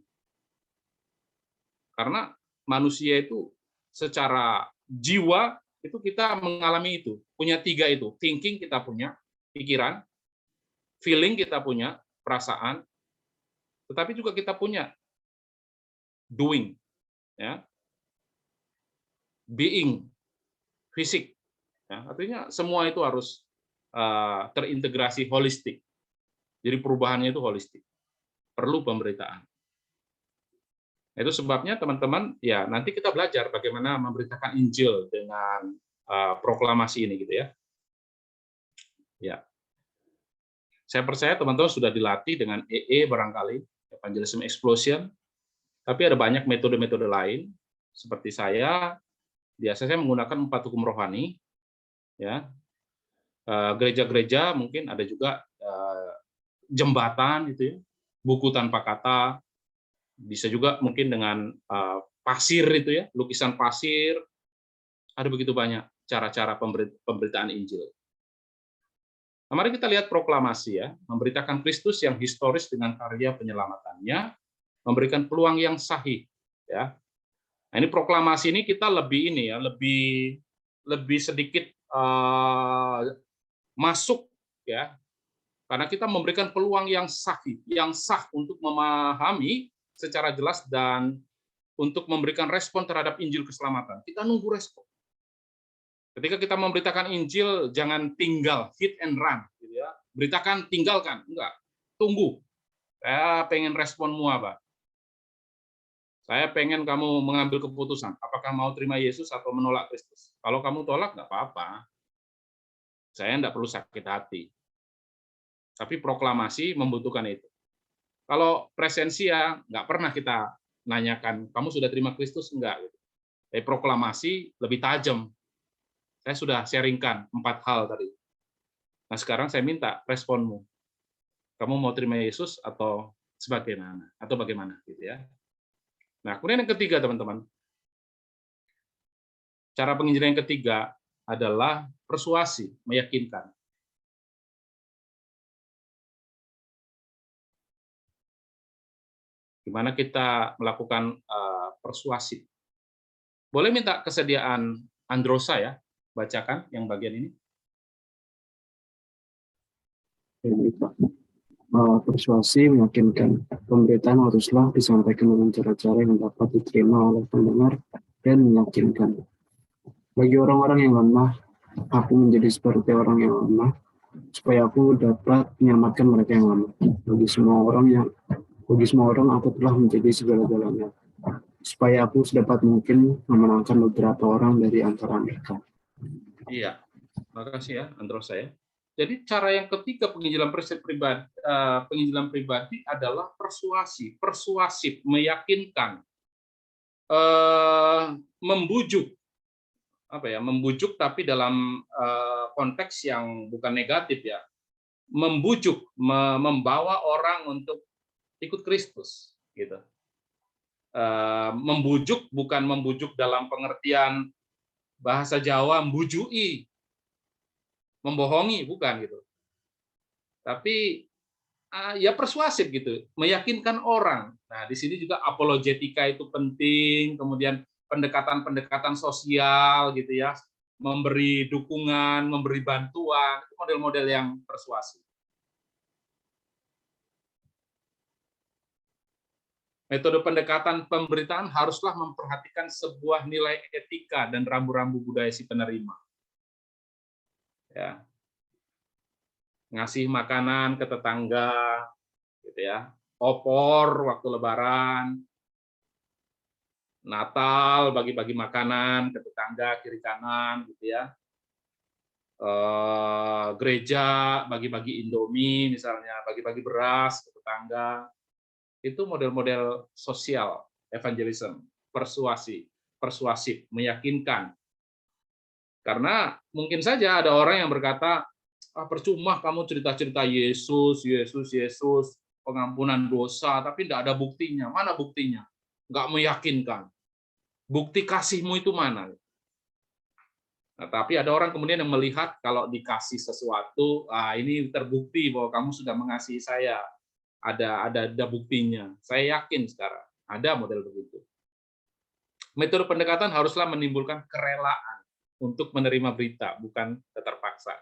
Karena manusia itu secara jiwa itu kita mengalami itu, punya tiga itu. Thinking kita punya, pikiran, feeling kita punya, perasaan, tetapi juga kita punya doing, ya, being, fisik. Ya, artinya semua itu harus terintegrasi holistik. Jadi perubahannya itu holistik. Perlu pemberitaan. Itu sebabnya teman-teman, ya nanti kita belajar bagaimana memberitakan Injil dengan proklamasi ini, gitu ya. Ya, saya percaya teman-teman sudah dilatih dengan EE barangkali, Evangelism Explosion, tapi ada banyak metode-metode lain. Seperti saya, biasanya saya menggunakan 4 hukum rohani, ya. Gereja-gereja mungkin ada juga jembatan, gitu ya, buku tanpa kata, bisa juga mungkin dengan pasir itu ya, lukisan pasir. Ada begitu banyak cara-cara pemberitaan Injil. Nah, mari kita lihat proklamasi ya, memberitakan Kristus yang historis dengan karya penyelamatannya, memberikan peluang yang sahih ya. Nah, ini proklamasi ini kita lebih ini ya, lebih sedikit masuk ya. Karena kita memberikan peluang yang sahih, yang sah untuk memahami secara jelas dan untuk memberikan respon terhadap Injil keselamatan. Kita nunggu respon. Ketika kita memberitakan Injil, jangan tinggal, hit and run, gitu ya. Beritakan, tinggalkan, enggak. Tunggu. Saya pengen responmu apa? Saya pengen kamu mengambil keputusan, apakah mau terima Yesus atau menolak Kristus. Kalau kamu tolak, nggak apa-apa. Saya enggak perlu sakit hati. Tapi proklamasi membutuhkan itu. Kalau presensia, nggak pernah kita nanyakan, kamu sudah terima Kristus? Enggak. Tapi proklamasi lebih tajam. Saya sudah sharingkan 4 hal tadi. Nah, sekarang saya minta responmu. Kamu mau terima Yesus atau sebagaimana? Atau bagaimana? Gitu ya. Nah, kemudian yang ketiga, teman-teman. Cara penginjilan yang ketiga adalah persuasi, meyakinkan. Gimana kita melakukan persuasi? Boleh minta kesediaan Androsa ya, bacakan yang bagian ini. Persuasi meyakinkan. Pemberitaan haruslah disampaikan dengan cara-cara yang dapat diterima oleh pendengar dan meyakinkan. Bagi orang-orang yang lemah, aku menjadi seperti orang yang lemah, supaya aku dapat menyelamatkan mereka yang lemah. Bagi semua orang aku telah menjadi segala-galanya, supaya aku sedapat mungkin memenangkan beberapa orang dari antara mereka. Iya, makasih ya Androsa ya. Jadi cara yang ketiga penginjilan pribadi adalah persuasi, persuasif, meyakinkan, membujuk, membujuk tapi dalam konteks yang bukan negatif ya, membujuk, membawa orang untuk ikut Kristus, gitu. Membujuk bukan membujuk dalam pengertian bahasa Jawa membujui, membohongi, bukan gitu. Tapi ya persuasif gitu, meyakinkan orang. Nah, di sini juga apologetika itu penting, kemudian pendekatan-pendekatan sosial gitu ya, memberi dukungan, memberi bantuan, itu model-model yang persuasif. Metode pendekatan pemberitaan haruslah memperhatikan sebuah nilai etika dan rambu-rambu budaya si penerima. Ya. Ngasih makanan ke tetangga, gitu ya. Opor waktu Lebaran, Natal bagi-bagi makanan ke tetangga kiri kanan, gitu ya. Gereja bagi-bagi Indomie misalnya, bagi-bagi beras ke tetangga. Itu model-model sosial evangelism, persuasif, meyakinkan. Karena mungkin saja ada orang yang berkata, percuma kamu cerita-cerita Yesus, pengampunan dosa, tapi tidak ada buktinya. Mana buktinya? Nggak meyakinkan. Bukti kasihmu itu mana? Nah, tapi ada orang kemudian yang melihat kalau dikasih sesuatu, ini terbukti bahwa kamu sudah mengasihi saya. Ada buktinya. Saya yakin sekarang ada model begitu. Metode pendekatan haruslah menimbulkan kerelaan untuk menerima berita, bukan terpaksa.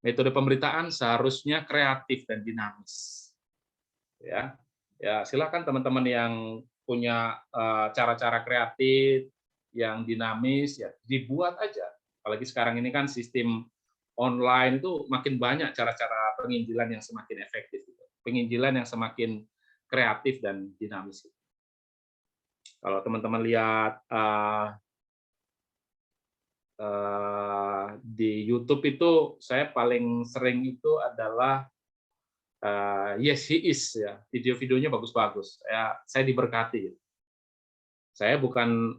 Metode pemberitaan seharusnya kreatif dan dinamis. Ya, silakan teman-teman yang punya cara-cara kreatif yang dinamis, ya dibuat aja. Apalagi sekarang ini kan sistem online itu makin banyak cara-cara penginjilan yang semakin efektif, penginjilan yang semakin kreatif dan dinamis. Kalau teman-teman lihat di YouTube itu, saya paling sering itu adalah Yes He Is, ya, video-videonya bagus-bagus. Saya diberkati. Saya bukan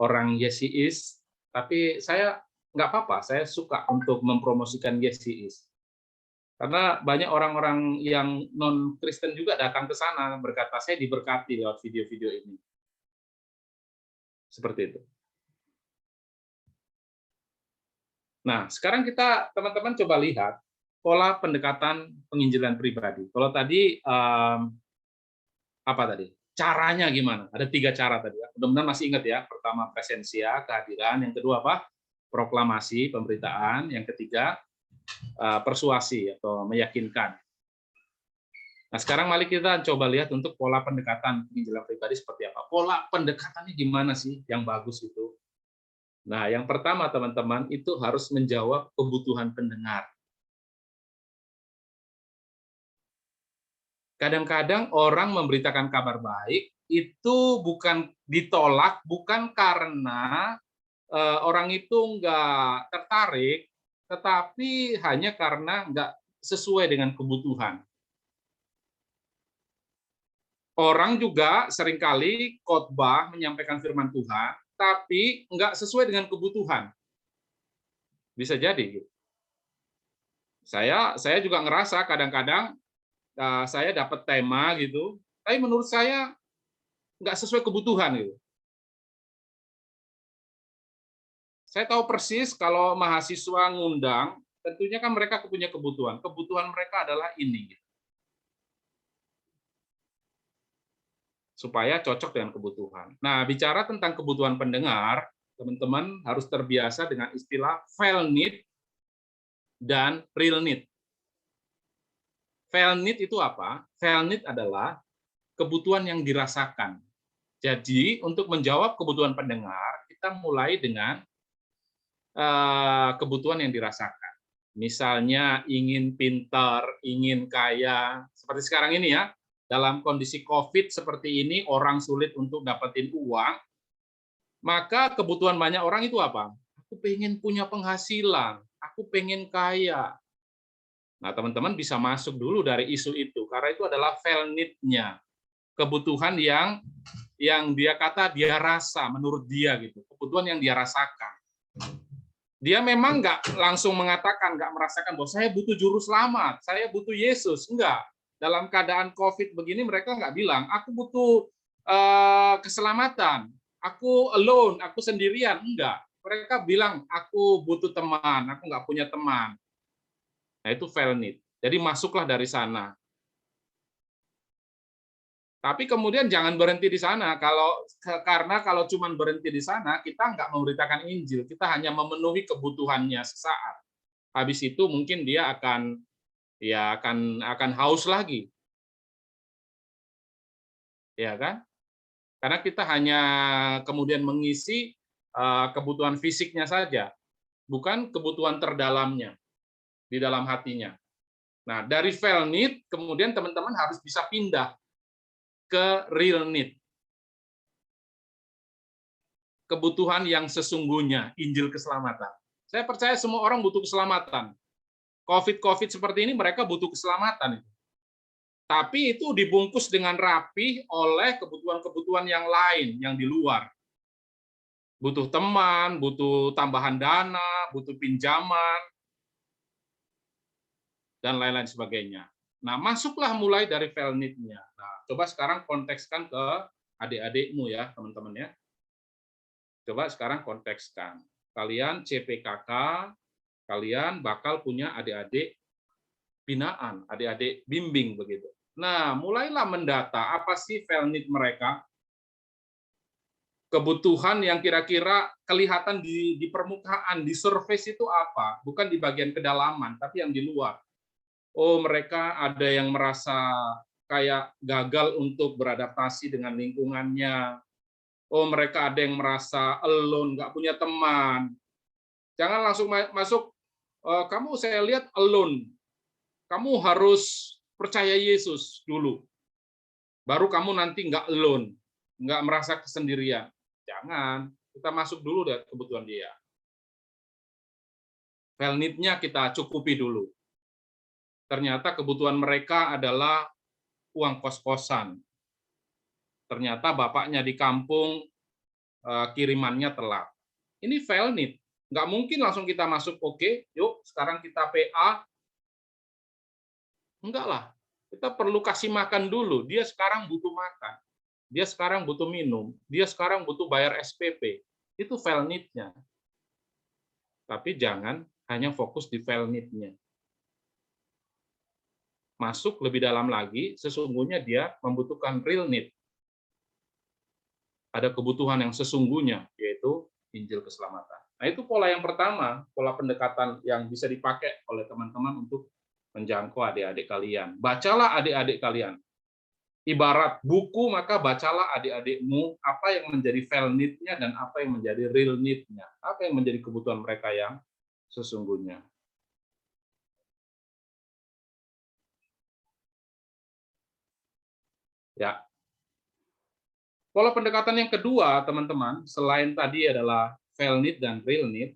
orang Yes He Is, tapi saya nggak apa-apa. Saya suka untuk mempromosikan Yes He Is, karena banyak orang-orang yang non Kristen juga datang ke sana berkata saya diberkati lewat video-video ini. Seperti itu. Nah, sekarang kita teman-teman coba lihat pola pendekatan penginjilan pribadi. Kalau tadi apa tadi? Caranya gimana? Ada 3 cara tadi ya. Mudah-mudahan masih ingat ya. Pertama presensia, kehadiran. Yang kedua apa? Proklamasi, pemberitaan. Yang ketiga persuasi atau meyakinkan. Nah, sekarang mari kita coba lihat untuk pola pendekatan penginjilan pribadi seperti apa. Pola pendekatannya gimana sih yang bagus itu? Nah, yang pertama teman-teman itu harus menjawab kebutuhan pendengar. Kadang-kadang orang memberitakan kabar baik itu bukan ditolak, bukan karena orang itu nggak tertarik, tetapi hanya karena nggak sesuai dengan kebutuhan. Orang juga seringkali khotbah menyampaikan firman Tuhan, tapi nggak sesuai dengan kebutuhan. Bisa jadi. Gitu. Saya juga ngerasa kadang-kadang saya dapat tema gitu, tapi menurut saya nggak sesuai kebutuhan gitu. Saya tahu persis kalau mahasiswa ngundang, tentunya kan mereka punya kebutuhan. Kebutuhan mereka adalah ini. Gitu. Supaya cocok dengan kebutuhan. Nah, bicara tentang kebutuhan pendengar, teman-teman harus terbiasa dengan istilah felt need dan real need. Felt need itu apa? Felt need adalah kebutuhan yang dirasakan. Jadi, untuk menjawab kebutuhan pendengar, kita mulai dengan kebutuhan yang dirasakan. Misalnya ingin pintar, ingin kaya, seperti sekarang ini ya, dalam kondisi COVID seperti ini, orang sulit untuk dapetin uang, maka kebutuhan banyak orang itu apa? Aku pengen punya penghasilan, aku pengen kaya. Nah, teman-teman bisa masuk dulu dari isu itu, karena itu adalah felt need-nya. Kebutuhan yang dia kata dia rasa, menurut dia gitu. Kebutuhan yang dia rasakan. Dia memang nggak langsung mengatakan, nggak merasakan bahwa saya butuh juru selamat, saya butuh Yesus. Enggak. Dalam keadaan COVID begini mereka nggak bilang, aku butuh keselamatan, aku alone, aku sendirian. Enggak. Mereka bilang, aku butuh teman, aku nggak punya teman. Nah, itu felt need. Jadi masuklah dari sana. Tapi kemudian jangan berhenti di sana. Karena kalau cuma berhenti di sana, kita nggak memberitakan Injil. Kita hanya memenuhi kebutuhannya sesaat. Habis itu mungkin dia akan haus lagi. Ya kan? Karena kita hanya kemudian mengisi kebutuhan fisiknya saja, bukan kebutuhan terdalamnya di dalam hatinya. Nah, dari felt need kemudian teman-teman harus bisa pindah ke real need. Kebutuhan yang sesungguhnya, Injil keselamatan. Saya percaya semua orang butuh keselamatan. COVID seperti ini mereka butuh keselamatan. Tapi itu dibungkus dengan rapi oleh kebutuhan-kebutuhan yang lain, yang di luar. Butuh teman, butuh tambahan dana, butuh pinjaman, dan lain-lain sebagainya. Nah, masuklah mulai dari felt need-nya. Nah, coba sekarang kontekskan ke adik-adikmu ya, teman-teman ya. Coba sekarang kontekskan. Kalian CPKK, kalian bakal punya adik-adik binaan, adik-adik bimbing begitu. Nah, mulailah mendata apa sih felt need mereka. kebutuhan yang kira-kira kelihatan di permukaan, di surface itu apa, bukan di bagian kedalaman, tapi yang di luar. Oh, mereka ada yang merasa kayak gagal untuk beradaptasi dengan lingkungannya. Oh, mereka ada yang merasa alone, nggak punya teman. Jangan langsung masuk, kamu saya lihat alone. Kamu harus percaya Yesus dulu. Baru kamu nanti nggak alone, nggak merasa kesendirian. Jangan, kita masuk dulu dari kebutuhan dia. Well need-nya kita cukupi dulu. Ternyata kebutuhan mereka adalah uang kos-kosan. Ternyata bapaknya di kampung, kirimannya telat. Ini well need. Nggak mungkin langsung kita masuk, oke, yuk sekarang kita PA. Enggak lah, kita perlu kasih makan dulu. Dia sekarang butuh makan. Dia sekarang butuh minum, dia sekarang butuh bayar SPP. Itu file need-nya. Tapi jangan hanya fokus di file need-nya. Masuk lebih dalam lagi, sesungguhnya dia membutuhkan real need. Ada kebutuhan yang sesungguhnya, yaitu Injil keselamatan. Nah, itu pola yang pertama, pola pendekatan yang bisa dipakai oleh teman-teman untuk menjangkau adik-adik kalian. Bacalah adik-adik kalian. Ibarat buku, maka bacalah adik-adikmu apa yang menjadi file need-nya dan apa yang menjadi real need-nya. Apa yang menjadi kebutuhan mereka yang sesungguhnya. Ya. Pola pendekatan yang kedua, teman-teman, selain tadi adalah file need dan real need,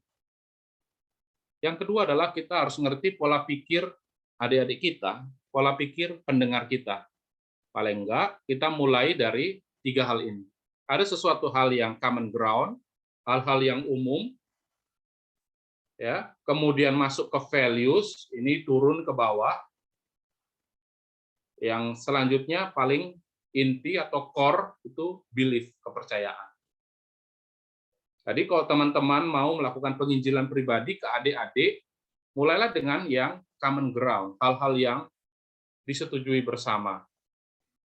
yang kedua adalah kita harus mengerti pola pikir adik-adik kita, pola pikir pendengar kita. Paling enggak, kita mulai dari 3 hal ini. Ada sesuatu hal yang common ground, hal-hal yang umum, ya, kemudian masuk ke values, ini turun ke bawah. Yang selanjutnya paling inti atau core itu belief, kepercayaan. Jadi kalau teman-teman mau melakukan penginjilan pribadi ke adik-adik, mulailah dengan yang common ground, hal-hal yang disetujui bersama.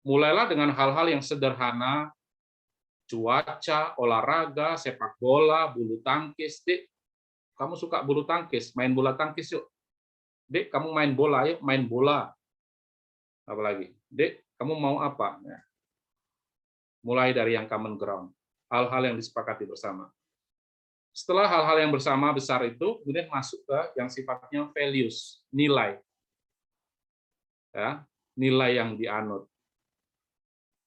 Mulailah dengan hal-hal yang sederhana, cuaca, olahraga, sepak bola, bulu tangkis. Dek, kamu suka bulu tangkis, main bola tangkis yuk. Dek, kamu main bola, yuk main bola. Apalagi, Dek, kamu mau apa? Ya. Mulai dari yang common ground, hal-hal yang disepakati bersama. Setelah hal-hal yang bersama besar itu, kemudian masuk ke yang sifatnya values, nilai. Ya, nilai yang dianut.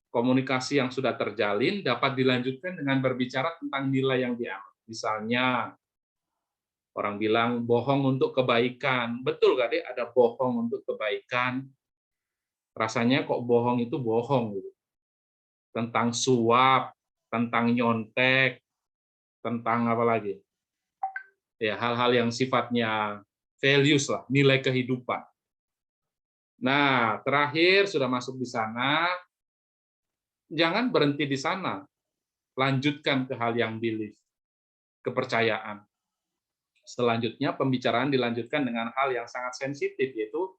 Komunikasi yang sudah terjalin dapat dilanjutkan dengan berbicara tentang nilai yang dianut. Misalnya, orang bilang bohong untuk kebaikan. Betul nggak, Dek? Ada bohong untuk kebaikan. Rasanya kok bohong itu bohong. Gitu. Tentang suap, tentang nyontek, tentang apa lagi? Ya, hal-hal yang sifatnya values lah, nilai kehidupan. Nah, terakhir sudah masuk di sana, jangan berhenti di sana. Lanjutkan ke hal yang belief, kepercayaan. Selanjutnya pembicaraan dilanjutkan dengan hal yang sangat sensitif, yaitu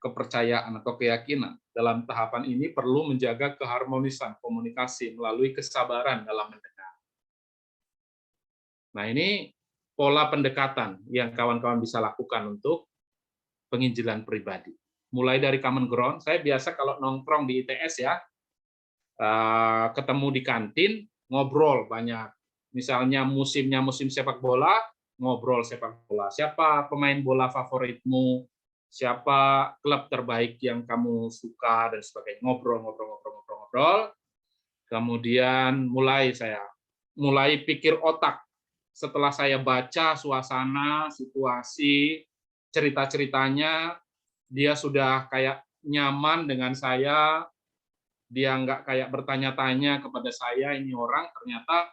kepercayaan atau keyakinan. Dalam tahapan ini perlu menjaga keharmonisan komunikasi melalui kesabaran dalam mendengar. Nah, ini pola pendekatan yang kawan-kawan bisa lakukan untuk penginjilan pribadi. Mulai dari common ground, saya biasa kalau nongkrong di ITS ya, ketemu di kantin, ngobrol banyak. Misalnya musimnya musim sepak bola, ngobrol sepak bola. Siapa pemain bola favoritmu? Siapa klub terbaik yang kamu suka dan sebagainya. Ngobrol. Kemudian mulai pikir otak. Setelah saya baca suasana, situasi, cerita-ceritanya, dia sudah kayak nyaman dengan saya. Dia nggak kayak bertanya-tanya kepada saya, ini orang ternyata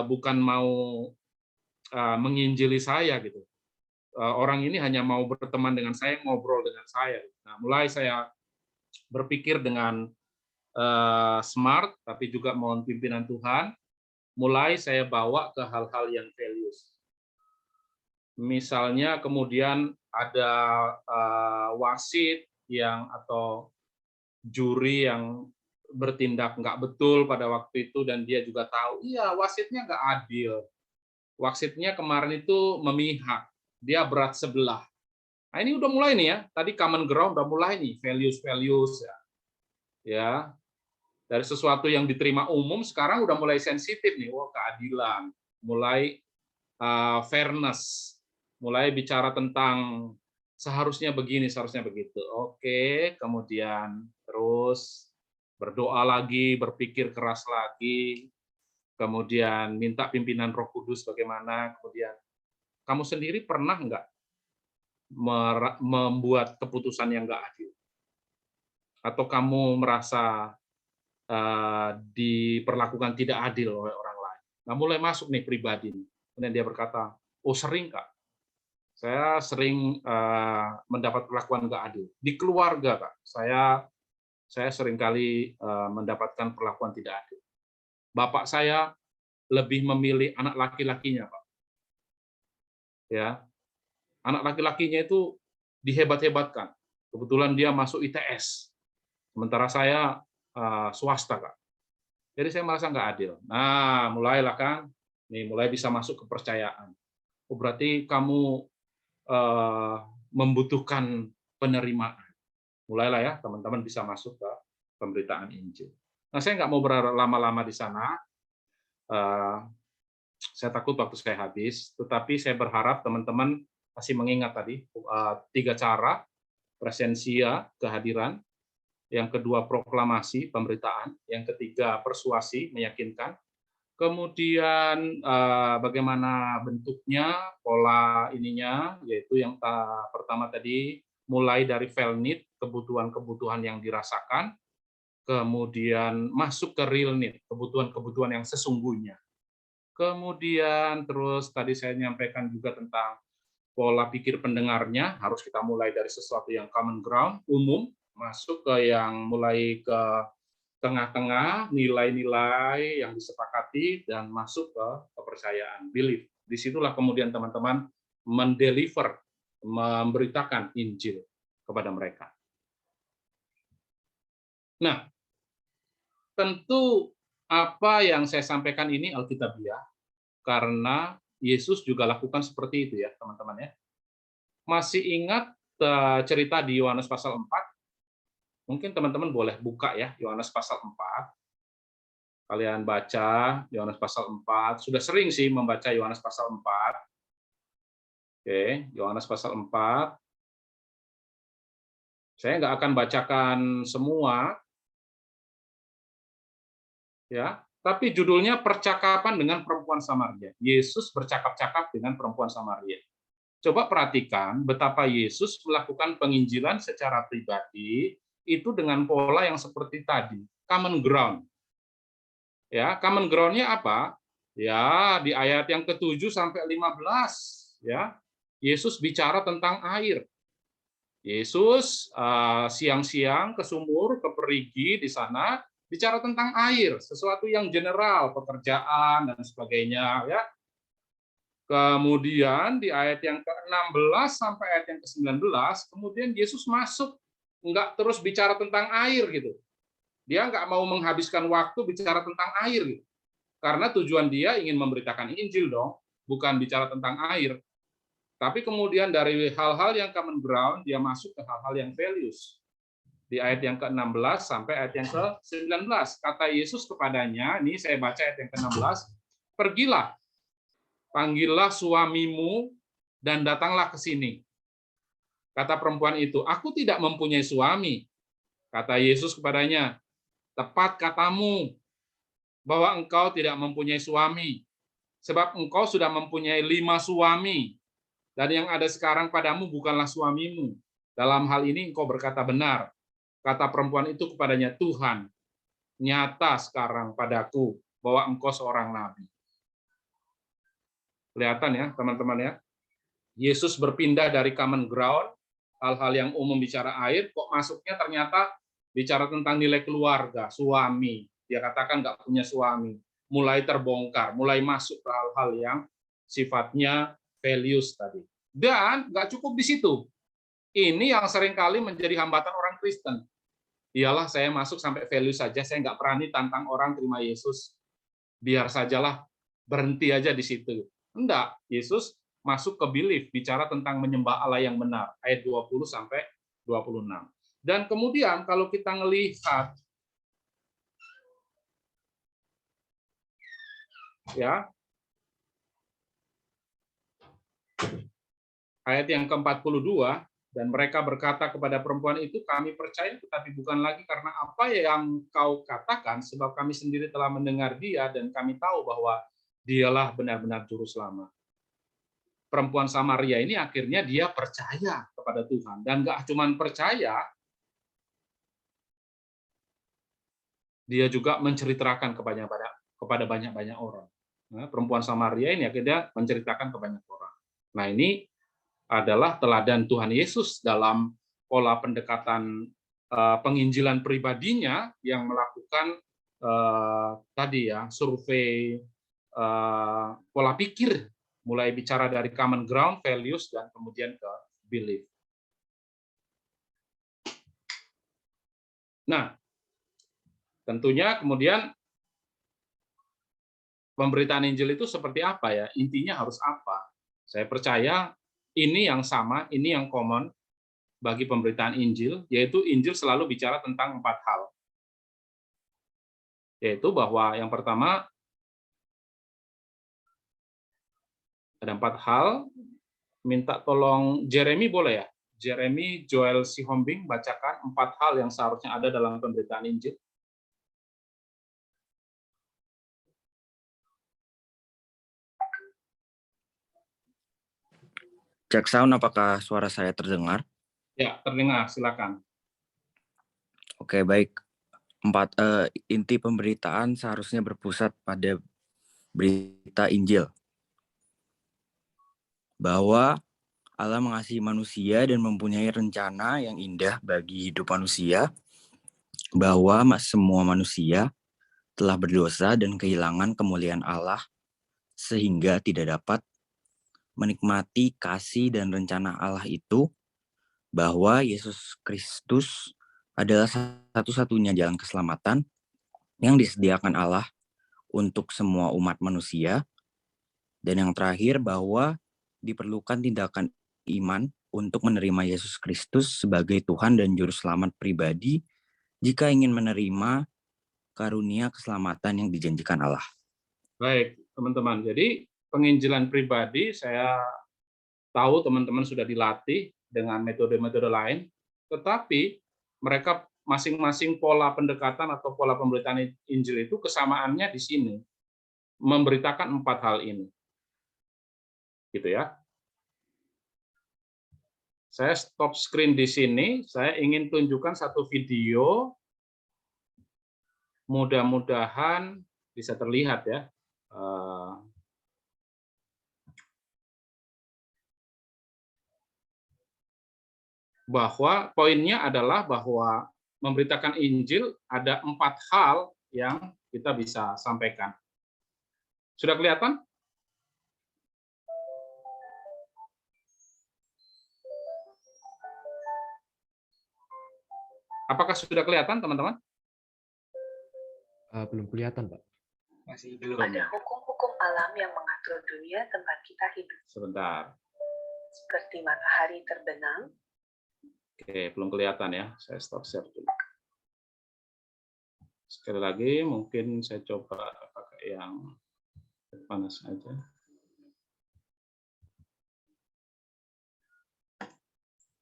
bukan mau menginjili saya gitu. Orang ini hanya mau berteman dengan saya, ngobrol dengan saya. Nah, mulai saya berpikir dengan smart, tapi juga mohon pimpinan Tuhan. Mulai saya bawa ke hal-hal yang values. Misalnya kemudian ada wasit yang atau juri yang bertindak nggak betul pada waktu itu, dan dia juga tahu, iya wasitnya nggak adil. Wasitnya kemarin itu memihak, dia berat sebelah. Nah ini udah mulai nih ya, tadi common ground udah mulai nih, values ya. Dari sesuatu yang diterima umum sekarang udah mulai sensitif nih, keadilan, mulai fairness, mulai bicara tentang seharusnya begini, seharusnya begitu. Oke, kemudian terus berdoa lagi, berpikir keras lagi, kemudian minta pimpinan Roh Kudus bagaimana, kemudian kamu sendiri pernah nggak membuat keputusan yang nggak adil? Atau kamu merasa diperlakukan tidak adil oleh orang lain? Nah, mulai masuk nih pribadi. Kemudian dia berkata, oh sering Kak, saya sering mendapat perlakuan nggak adil. Di keluarga Kak, saya seringkali mendapatkan perlakuan tidak adil. Bapak saya lebih memilih anak laki-lakinya Pak. Ya, anak laki-lakinya itu dihebat-hebatkan. Kebetulan dia masuk ITS, sementara saya swasta Kak. Jadi saya merasa nggak adil. Nah, mulailah kan, nih mulai bisa masuk kepercayaan. Oh berarti kamu membutuhkan penerimaan. Mulailah ya teman-teman bisa masuk ke pemberitaan Injil. Nah saya nggak mau berlama-lama di sana. Saya takut waktu saya habis, tetapi saya berharap teman-teman masih mengingat tadi 3 cara: presensia, kehadiran; yang kedua proklamasi, pemberitaan; yang ketiga persuasi, meyakinkan; kemudian bagaimana bentuknya, pola ininya, yaitu yang pertama tadi mulai dari felt need, kebutuhan-kebutuhan yang dirasakan, kemudian masuk ke real need, kebutuhan-kebutuhan yang sesungguhnya. Kemudian terus tadi saya menyampaikan juga tentang pola pikir pendengarnya, harus kita mulai dari sesuatu yang common ground, umum, masuk ke yang mulai ke tengah-tengah, nilai-nilai yang disepakati, dan masuk ke kepercayaan, belief. Disitulah kemudian teman-teman mendeliver, memberitakan Injil kepada mereka. Nah, tentu apa yang saya sampaikan ini alkitabiah, karena Yesus juga lakukan seperti itu ya teman-teman ya. Masih ingat cerita di Yohanes pasal 4? Mungkin teman-teman boleh buka ya, Yohanes pasal 4. Kalian baca Yohanes pasal 4. Sudah sering sih membaca Yohanes pasal 4. Oke, Yohanes pasal 4. Saya nggak akan bacakan semua, ya, tapi judulnya percakapan dengan perempuan Samaria. Yesus bercakap-cakap dengan perempuan Samaria. Coba perhatikan betapa Yesus melakukan penginjilan secara pribadi itu dengan pola yang seperti tadi, common ground. Ya, common ground-nya apa? Ya, di ayat yang ke-7 sampai 15, ya. Yesus bicara tentang air. Yesus siang-siang ke sumur, ke perigi di sana, bicara tentang air, sesuatu yang general, pekerjaan dan sebagainya, ya. Kemudian di ayat yang ke-16 sampai ayat yang ke-19, kemudian Yesus masuk, enggak terus bicara tentang air gitu. Dia enggak mau menghabiskan waktu bicara tentang air gitu. Karena tujuan dia ingin memberitakan Injil dong, bukan bicara tentang air. Tapi kemudian dari hal-hal yang common ground, dia masuk ke hal-hal yang values. Di ayat yang ke-16 sampai ayat yang ke-19, kata Yesus kepadanya, ini saya baca ayat yang ke-16, pergilah, panggillah suamimu dan datanglah ke sini. Kata perempuan itu, aku tidak mempunyai suami. Kata Yesus kepadanya, tepat katamu bahwa engkau tidak mempunyai suami, sebab engkau sudah mempunyai 5 suami, dan yang ada sekarang padamu bukanlah suamimu. Dalam hal ini engkau berkata benar. Kata perempuan itu kepadanya, Tuhan, nyata sekarang padaku bahwa engkau seorang nabi. Kelihatan ya, teman-teman ya. Yesus berpindah dari common ground, hal-hal yang umum bicara air, kok masuknya ternyata bicara tentang nilai keluarga, suami. Dia katakan nggak punya suami. Mulai terbongkar, mulai masuk ke hal-hal yang sifatnya values tadi. Dan nggak cukup di situ. Ini yang seringkali menjadi hambatan orang Kristen. Iyalah saya masuk sampai value saja, saya nggak berani tantang orang terima Yesus. Biar sajalah, berhenti aja di situ. Enggak, Yesus masuk ke belief, bicara tentang menyembah Allah yang benar, ayat 20 sampai 26. Dan kemudian kalau kita ngelihat ya, ayat yang ke-42, dan mereka berkata kepada perempuan itu, kami percaya tetapi bukan lagi karena apa yang kau katakan, sebab kami sendiri telah mendengar dia dan kami tahu bahwa dialah benar-benar juru selamat. Perempuan Samaria ini akhirnya dia percaya kepada Tuhan, dan nggak cuma percaya, dia juga menceritakan kepada banyak-banyak orang. Nah, perempuan Samaria ini akhirnya menceritakan ke banyak orang. Nah, ini adalah teladan Tuhan Yesus dalam pola pendekatan penginjilan pribadinya yang melakukan tadi ya survei pola pikir, mulai bicara dari common ground, values, dan kemudian ke belief. Nah, tentunya kemudian pemberitaan Injil itu seperti apa ya? Intinya harus apa? Saya percaya ini yang sama, ini yang common bagi pemberitaan Injil, yaitu Injil selalu bicara tentang 4 hal. Yaitu bahwa yang pertama, ada 4 hal, minta tolong Jeremy boleh ya? Jeremy Joel Sihombing bacakan 4 hal yang seharusnya ada dalam pemberitaan Injil. Cek sound, apakah suara saya terdengar? Ya, terdengar, silakan. Oke, baik. Inti pemberitaan seharusnya berpusat pada berita Injil. Bahwa Allah mengasihi manusia dan mempunyai rencana yang indah bagi hidup manusia. Bahwa semua manusia telah berdosa dan kehilangan kemuliaan Allah sehingga tidak dapat menikmati kasih dan rencana Allah itu, bahwa Yesus Kristus adalah satu-satunya jalan keselamatan yang disediakan Allah untuk semua umat manusia. Dan yang terakhir, bahwa diperlukan tindakan iman untuk menerima Yesus Kristus sebagai Tuhan dan Juru Selamat pribadi jika ingin menerima karunia keselamatan yang dijanjikan Allah. Baik, teman-teman. Jadi penginjilan pribadi, saya tahu teman-teman sudah dilatih dengan metode-metode lain, tetapi mereka masing-masing pola pendekatan atau pola pemberitaan Injil itu kesamaannya di sini, memberitakan 4 hal ini. Gitu ya. Saya stop screen di sini, saya ingin tunjukkan satu video, mudah-mudahan bisa terlihat ya. Bahwa poinnya adalah bahwa memberitakan Injil ada 4 hal yang kita bisa sampaikan. Sudah kelihatan? Apakah sudah kelihatan, teman-teman? Belum kelihatan, Pak. Masih belum. Ada hukum-hukum alam yang mengatur dunia tempat kita hidup. Sebentar. Seperti matahari terbenam. Oke, belum kelihatan ya. Saya stop share dulu. Sekali lagi, mungkin saya coba pakai yang panas aja.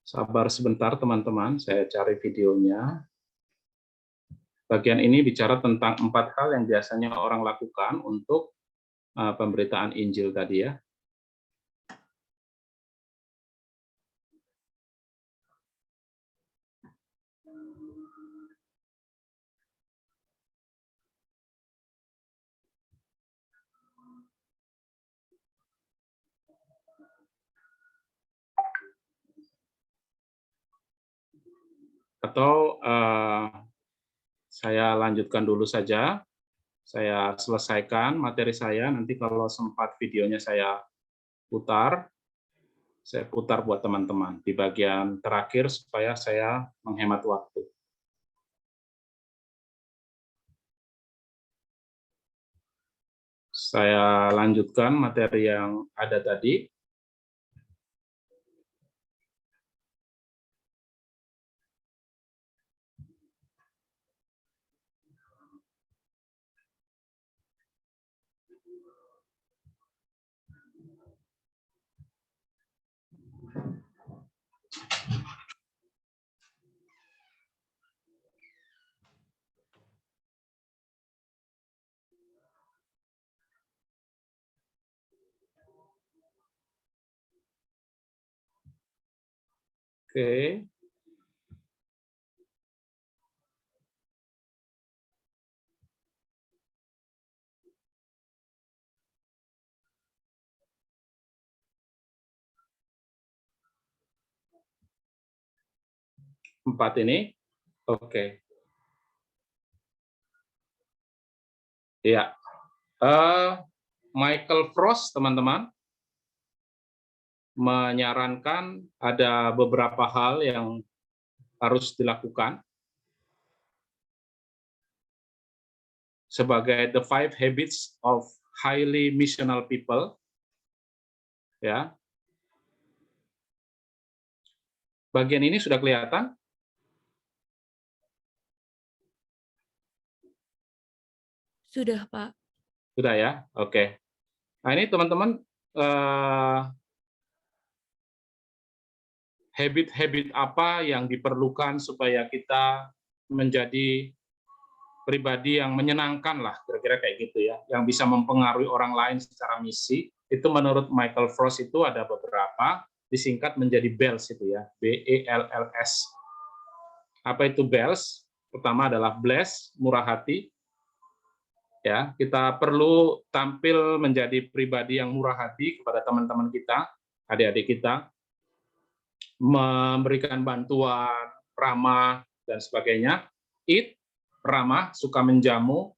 Sabar sebentar, teman-teman. Saya cari videonya. Bagian ini bicara tentang 4 hal yang biasanya orang lakukan untuk pemberitaan Injil tadi ya. Atau saya lanjutkan dulu saja, saya selesaikan materi saya, nanti kalau sempat videonya saya putar buat teman-teman di bagian terakhir supaya saya menghemat waktu. Saya lanjutkan materi yang ada tadi. Oke. Empat ini, oke. Ya, Michael Frost, teman-teman, menyarankan ada beberapa hal yang harus dilakukan sebagai the 5 habits of highly missional people. Ya. Bagian ini sudah kelihatan? Sudah, Pak. Sudah ya, oke. Nah ini teman-teman, habit-habit apa yang diperlukan supaya kita menjadi pribadi yang menyenangkan lah, kira-kira kayak gitu ya, yang bisa mempengaruhi orang lain secara misi. Itu menurut Michael Frost itu ada beberapa, disingkat menjadi BELLS itu ya, BELLS. Apa itu BELLS? Pertama adalah bless, murah hati. Ya, kita perlu tampil menjadi pribadi yang murah hati kepada teman-teman kita, adik-adik kita, memberikan bantuan, ramah, dan sebagainya. Eat, ramah, suka menjamu.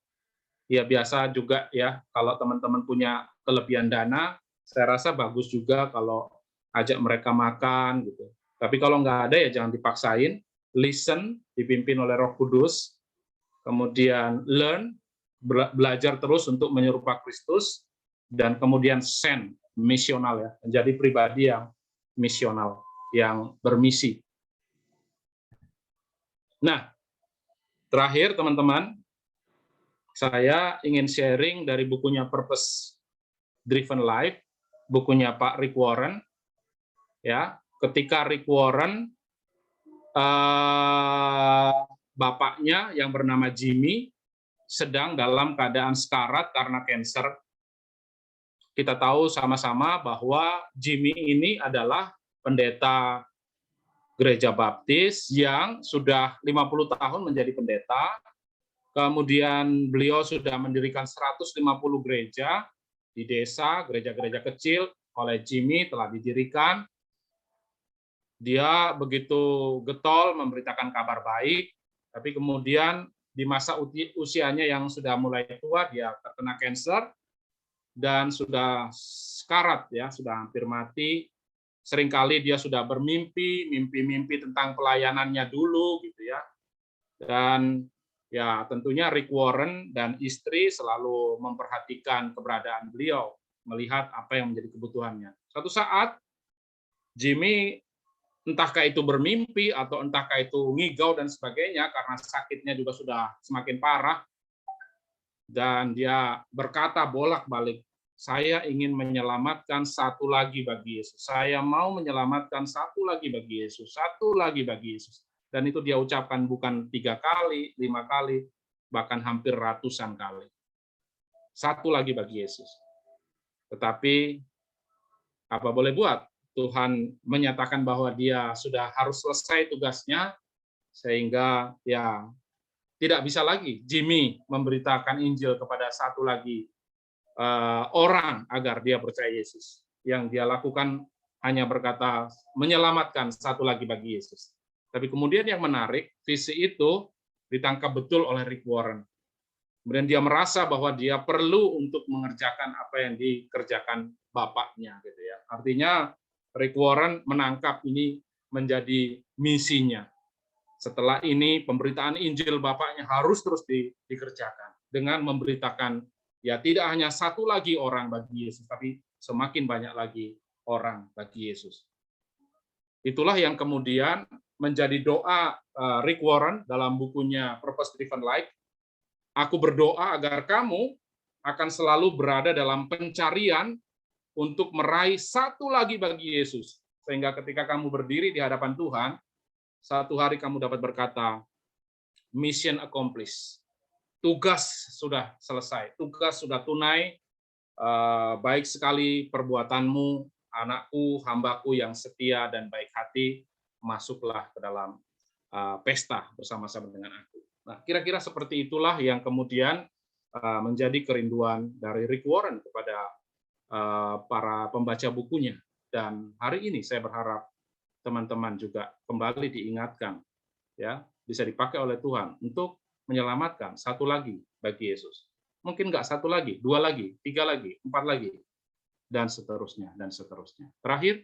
Ya biasa juga ya, kalau teman-teman punya kelebihan dana, saya rasa bagus juga kalau ajak mereka makan gitu. Tapi kalau nggak ada ya jangan dipaksain. Listen, dipimpin oleh Roh Kudus. Kemudian learn, belajar terus untuk menyerupai Kristus, dan kemudian send, misional ya, menjadi pribadi yang misional, yang bermisi. Nah, terakhir teman-teman, saya ingin sharing dari bukunya Purpose Driven Life, bukunya Pak Rick Warren. Ya, ketika Rick Warren, bapaknya yang bernama Jimmy sedang dalam keadaan sekarat karena kanker. Kita tahu sama-sama bahwa Jimmy ini adalah pendeta gereja baptis yang sudah 50 tahun menjadi pendeta. Kemudian beliau sudah mendirikan 150 gereja di desa, gereja-gereja kecil oleh Jimmy telah didirikan. Dia begitu getol memberitakan kabar baik, tapi kemudian di masa usianya yang sudah mulai tua, dia terkena kanker dan sudah sekarat ya, sudah hampir mati. Seringkali dia sudah bermimpi, mimpi-mimpi tentang pelayanannya dulu gitu ya. Dan ya tentunya Rick Warren dan istri selalu memperhatikan keberadaan beliau, melihat apa yang menjadi kebutuhannya. Suatu saat Jimmy entahkah itu bermimpi atau entahkah itu ngigau dan sebagainya karena sakitnya juga sudah semakin parah, dan dia berkata bolak-balik, saya ingin menyelamatkan satu lagi bagi Yesus. Saya mau menyelamatkan satu lagi bagi Yesus, satu lagi bagi Yesus. Dan itu dia ucapkan bukan 3 kali, 5 kali, bahkan hampir ratusan kali. Satu lagi bagi Yesus. Tetapi apa boleh buat? Tuhan menyatakan bahwa dia sudah harus selesai tugasnya, sehingga ya tidak bisa lagi Jimmy memberitakan Injil kepada satu lagi orang agar dia percaya Yesus. Yang dia lakukan hanya berkata menyelamatkan satu lagi bagi Yesus. Tapi kemudian yang menarik, visi itu ditangkap betul oleh Rick Warren. Kemudian dia merasa bahwa dia perlu untuk mengerjakan apa yang dikerjakan bapaknya gitu ya. Artinya Rick Warren menangkap ini menjadi misinya. Setelah ini pemberitaan Injil bapaknya harus terus dikerjakan dengan memberitakan Ya, tidak hanya satu lagi orang bagi Yesus, tapi semakin banyak lagi orang bagi Yesus. Itulah yang kemudian menjadi doa Rick Warren dalam bukunya Purpose Driven Life. Aku berdoa agar kamu akan selalu berada dalam pencarian untuk meraih satu lagi bagi Yesus. Sehingga ketika kamu berdiri di hadapan Tuhan, satu hari kamu dapat berkata, mission accomplished. Tugas sudah selesai, tugas sudah tunai, baik sekali perbuatanmu, anakku, hambaku yang setia dan baik hati, masuklah ke dalam pesta bersama-sama dengan aku. Nah, kira-kira seperti itulah yang kemudian menjadi kerinduan dari Rick Warren kepada para pembaca bukunya. Dan hari ini saya berharap teman-teman juga kembali diingatkan, ya, bisa dipakai oleh Tuhan untuk menyelamatkan satu lagi bagi Yesus. Mungkin nggak satu lagi, 2 lagi, 3 lagi, 4 lagi, dan seterusnya, dan seterusnya. Terakhir,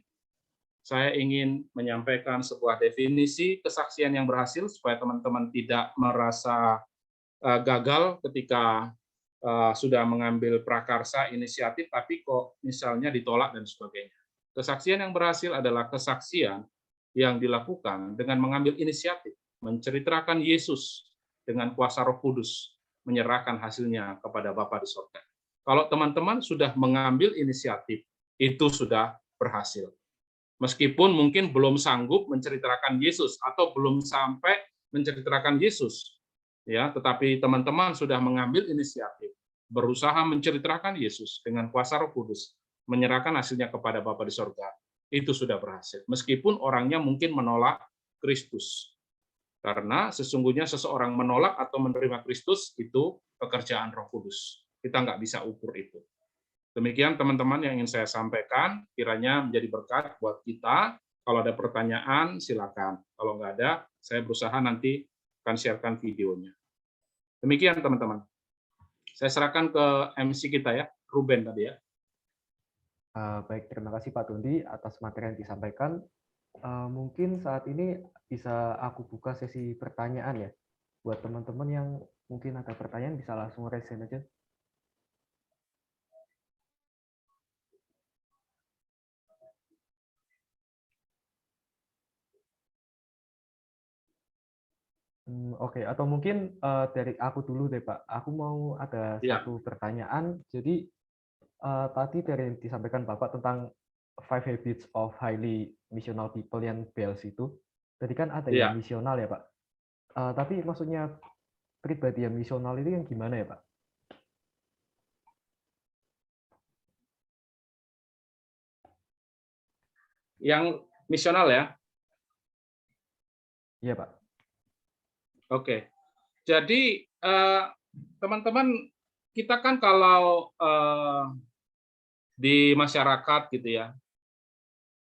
saya ingin menyampaikan sebuah definisi kesaksian yang berhasil supaya teman-teman tidak merasa gagal ketika sudah mengambil prakarsa inisiatif, tapi kok misalnya ditolak dan sebagainya. Kesaksian yang berhasil adalah kesaksian yang dilakukan dengan mengambil inisiatif, menceritakan Yesus dengan kuasa Roh Kudus, menyerahkan hasilnya kepada Bapa di surga. Kalau teman-teman sudah mengambil inisiatif, itu sudah berhasil. Meskipun mungkin belum sanggup menceritakan Yesus atau belum sampai menceritakan Yesus, ya, tetapi teman-teman sudah mengambil inisiatif, berusaha menceritakan Yesus dengan kuasa Roh Kudus, menyerahkan hasilnya kepada Bapa di surga, itu sudah berhasil. Meskipun orangnya mungkin menolak Kristus. Karena sesungguhnya seseorang menolak atau menerima Kristus itu pekerjaan Roh Kudus. Kita nggak bisa ukur itu. Demikian teman-teman yang ingin saya sampaikan, kiranya menjadi berkat buat kita. Kalau ada pertanyaan, silakan. Kalau nggak ada, saya berusaha nanti akan sharekan videonya. Demikian teman-teman. Saya serahkan ke MC kita ya, Ruben tadi ya. Baik, terima kasih Pak Tundi atas materi yang disampaikan. Mungkin saat ini bisa aku buka sesi pertanyaan ya. Buat teman-teman yang mungkin ada pertanyaan bisa langsung raise hand aja. Oke, atau mungkin dari aku dulu deh Pak. Aku mau ada satu pertanyaan. Jadi tadi dari yang disampaikan Bapak tentang 5 Habits of Highly Missional People yang BELS itu, tadi kan ada yang misional ya Pak. Tapi maksudnya pribadi yang misional itu yang gimana ya Pak? Yang misional ya? Iya Pak. Oke. Jadi teman-teman, kita kan kalau di masyarakat gitu ya,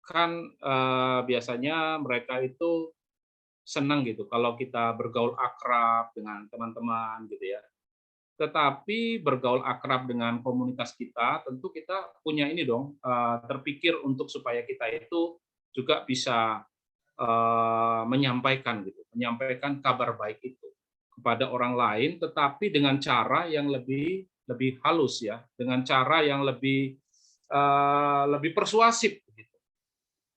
kan biasanya mereka itu senang gitu kalau kita bergaul akrab dengan teman-teman gitu ya. Tetapi bergaul akrab dengan komunitas kita, tentu kita punya ini dong, terpikir untuk supaya kita itu juga bisa menyampaikan gitu, menyampaikan kabar baik itu kepada orang lain, tetapi dengan cara yang lebih halus ya, dengan cara yang lebih persuasif gitu.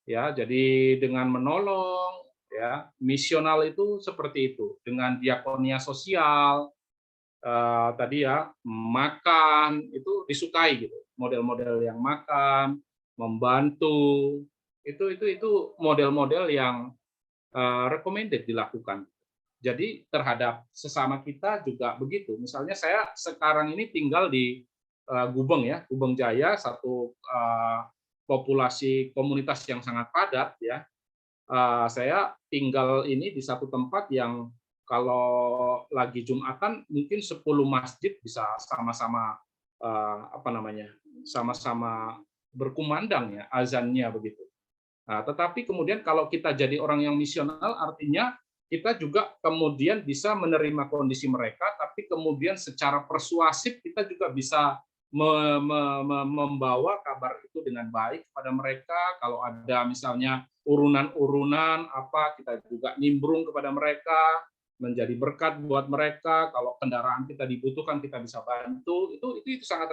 Ya, jadi dengan menolong ya, misional itu seperti itu, dengan diakonia sosial tadi ya, makan itu disukai gitu, model-model yang makan, membantu, itu model-model yang recommended dilakukan. Jadi terhadap sesama kita juga begitu. Misalnya saya sekarang ini tinggal di Gubeng ya, Gubeng Jaya, satu populasi komunitas yang sangat padat ya. Saya tinggal ini di satu tempat yang kalau lagi Jumatan mungkin 10 masjid bisa sama-sama sama-sama berkumandang ya azannya begitu. Nah, tetapi kemudian kalau kita jadi orang yang misional, artinya kita juga kemudian bisa menerima kondisi mereka, tapi kemudian secara persuasif kita juga bisa membawa kabar itu dengan baik kepada mereka. Kalau ada misalnya urunan-urunan apa, kita juga nimbrung kepada mereka. menjadi berkat buat mereka. Kalau kendaraan kita dibutuhkan, kita bisa bantu. Itu sangat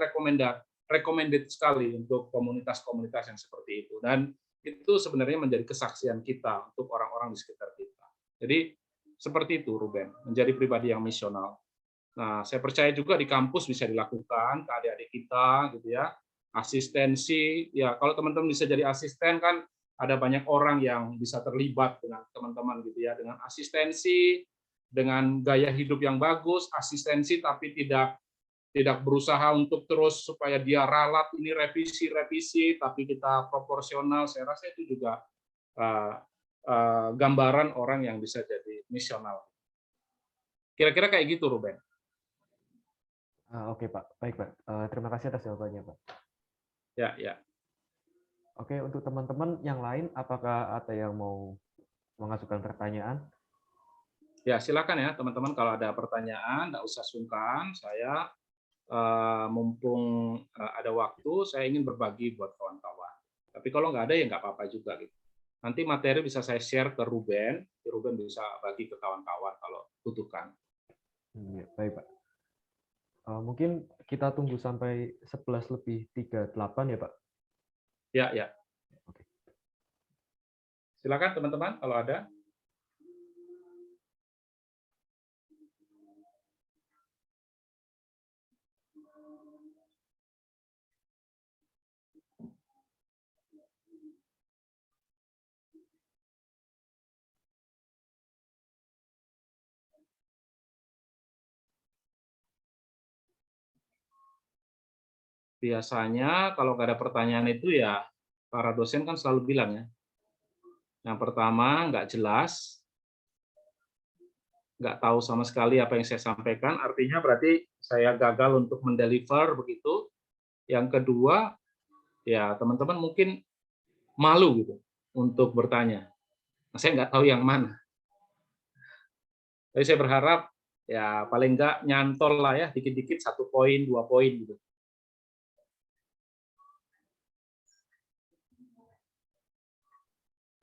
recommended sekali untuk komunitas-komunitas yang seperti itu. Dan itu sebenarnya menjadi kesaksian kita untuk orang-orang di sekitar kita. Jadi seperti itu, Ruben, menjadi pribadi yang misional. Nah, saya percaya juga di kampus bisa dilakukan ke adik-adik kita, gitu ya. Asistensi, ya kalau teman-teman bisa jadi asisten kan ada banyak orang yang bisa terlibat dengan teman-teman, gitu ya, dengan asistensi, dengan gaya hidup yang bagus, asistensi tapi tidak berusaha untuk terus supaya dia ralat ini revisi, tapi kita proporsional. Saya rasa itu juga gambaran orang yang bisa jadi misional. Kira-kira kayak gitu, Ruben. Oke Pak, baik Pak. Terima kasih atas jawabannya Pak. Ya. Oke, untuk teman-teman yang lain, apakah ada yang mau mengajukan pertanyaan? Ya, silakan ya teman-teman, kalau ada pertanyaan, nggak usah sungkan. Saya mumpung ada waktu, saya ingin berbagi buat kawan-kawan. Tapi kalau nggak ada ya nggak apa-apa juga gitu. Nanti materi bisa saya share ke Ruben, Ruben bisa bagi ke kawan-kawan kalau butuhkan. Baik Pak. Mungkin kita tunggu sampai 11:38 ya Pak? Ya. Oke. Silakan teman-teman kalau ada. Biasanya kalau nggak ada pertanyaan itu ya para dosen kan selalu bilang ya, yang pertama nggak jelas, nggak tahu sama sekali apa yang saya sampaikan, artinya berarti saya gagal untuk mendeliver begitu. Yang kedua, ya teman-teman mungkin malu gitu untuk bertanya. Nah, saya nggak tahu yang mana. Tapi saya berharap ya paling nggak nyantol lah ya, dikit-dikit 1 poin, 2 poin gitu.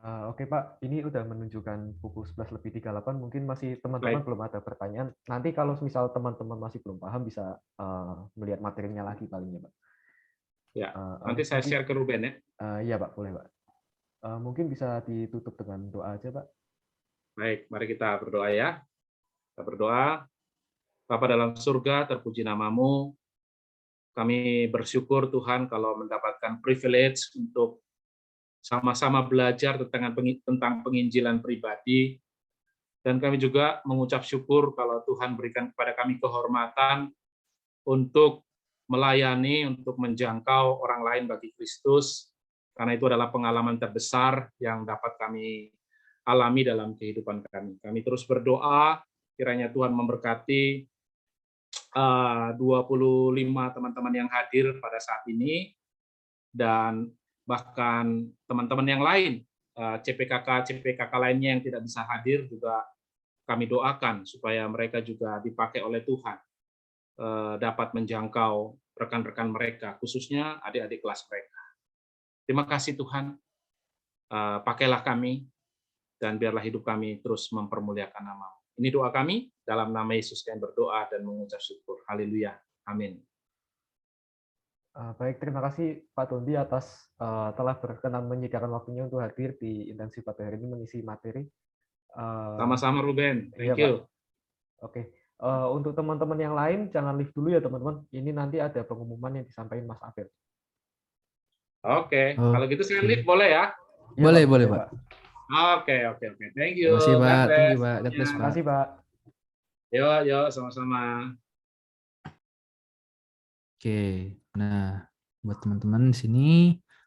Oke Pak, ini udah menunjukkan pukul 11:38, mungkin masih teman-teman belum ada pertanyaan. Nanti kalau misal teman-teman masih belum paham bisa melihat materinya lagi palingnya Pak. Ya, nanti saya share ke Ruben ya. Iya Pak, boleh Pak. Mungkin bisa ditutup dengan doa aja Pak. Baik, mari kita berdoa ya. Kita berdoa. Bapa dalam surga, terpuji namamu. Kami bersyukur Tuhan kalau mendapatkan privilege untuk sama-sama belajar tentang penginjilan pribadi, dan kami juga mengucap syukur kalau Tuhan berikan kepada kami kehormatan untuk melayani, untuk menjangkau orang lain bagi Kristus, karena itu adalah pengalaman terbesar yang dapat kami alami dalam kehidupan kami. Kami terus berdoa, kiranya Tuhan memberkati 25 teman-teman yang hadir pada saat ini, dan bahkan teman-teman yang lain, CPKK lainnya yang tidak bisa hadir juga kami doakan supaya mereka juga dipakai oleh Tuhan, dapat menjangkau rekan-rekan mereka, khususnya adik-adik kelas mereka. Terima kasih Tuhan, pakailah kami, dan biarlah hidup kami terus mempermuliakan nama-Mu. Ini doa kami, dalam nama Yesus kami berdoa dan mengucap syukur. Haleluya. Amin. Baik, terima kasih Pak Tondi atas telah berkenan menyediakan waktunya untuk hadir di intensif pada hari ini mengisi materi. Sama-sama Ruben, thank you. Oke, untuk teman-teman yang lain jangan live dulu ya teman-teman. Ini nanti ada pengumuman yang disampaikan Mas Afir. Oke, kalau gitu saya live boleh ya? Boleh Pak. Oke, thank you. Terima kasih Pak, thank you Pak. Terima kasih Pak. Yuk, sama-sama. Oke, nah buat teman-teman di sini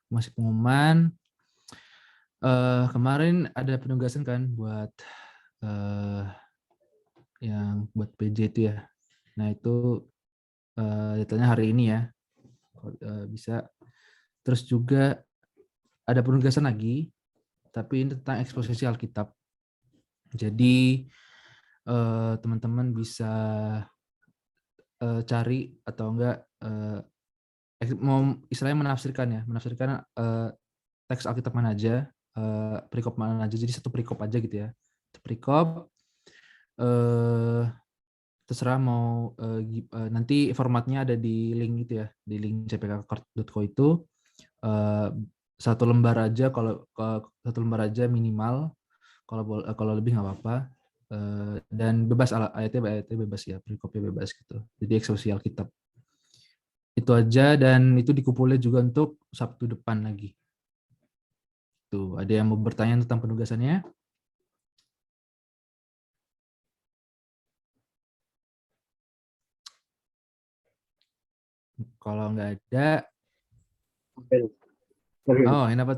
masih pengumuman. Kemarin ada penugasan kan buat yang buat PJ itu ya. Nah itu detailnya hari ini ya, bisa. Terus juga ada penugasan lagi, tapi ini tentang eksposisi Alkitab. Jadi teman-teman bisa cari atau enggak mau istilahnya menafsirkan teks Alkitab mana aja, perikop mana aja, jadi satu perikop aja gitu ya, perikop, terserah mau nanti formatnya ada di link itu ya, di link cpkkart.co itu. Satu lembar aja, kalau satu lembar aja minimal, kalau lebih nggak apa-apa. Dan bebas, ayatnya bebas ya, perikopnya bebas gitu. Jadi eksekusi Alkitab. Itu aja, dan itu dikumpulin juga untuk Sabtu depan lagi. Tuh, ada yang mau bertanya tentang penugasannya? Kalau nggak ada, Sorry. oh, ini apa tuh?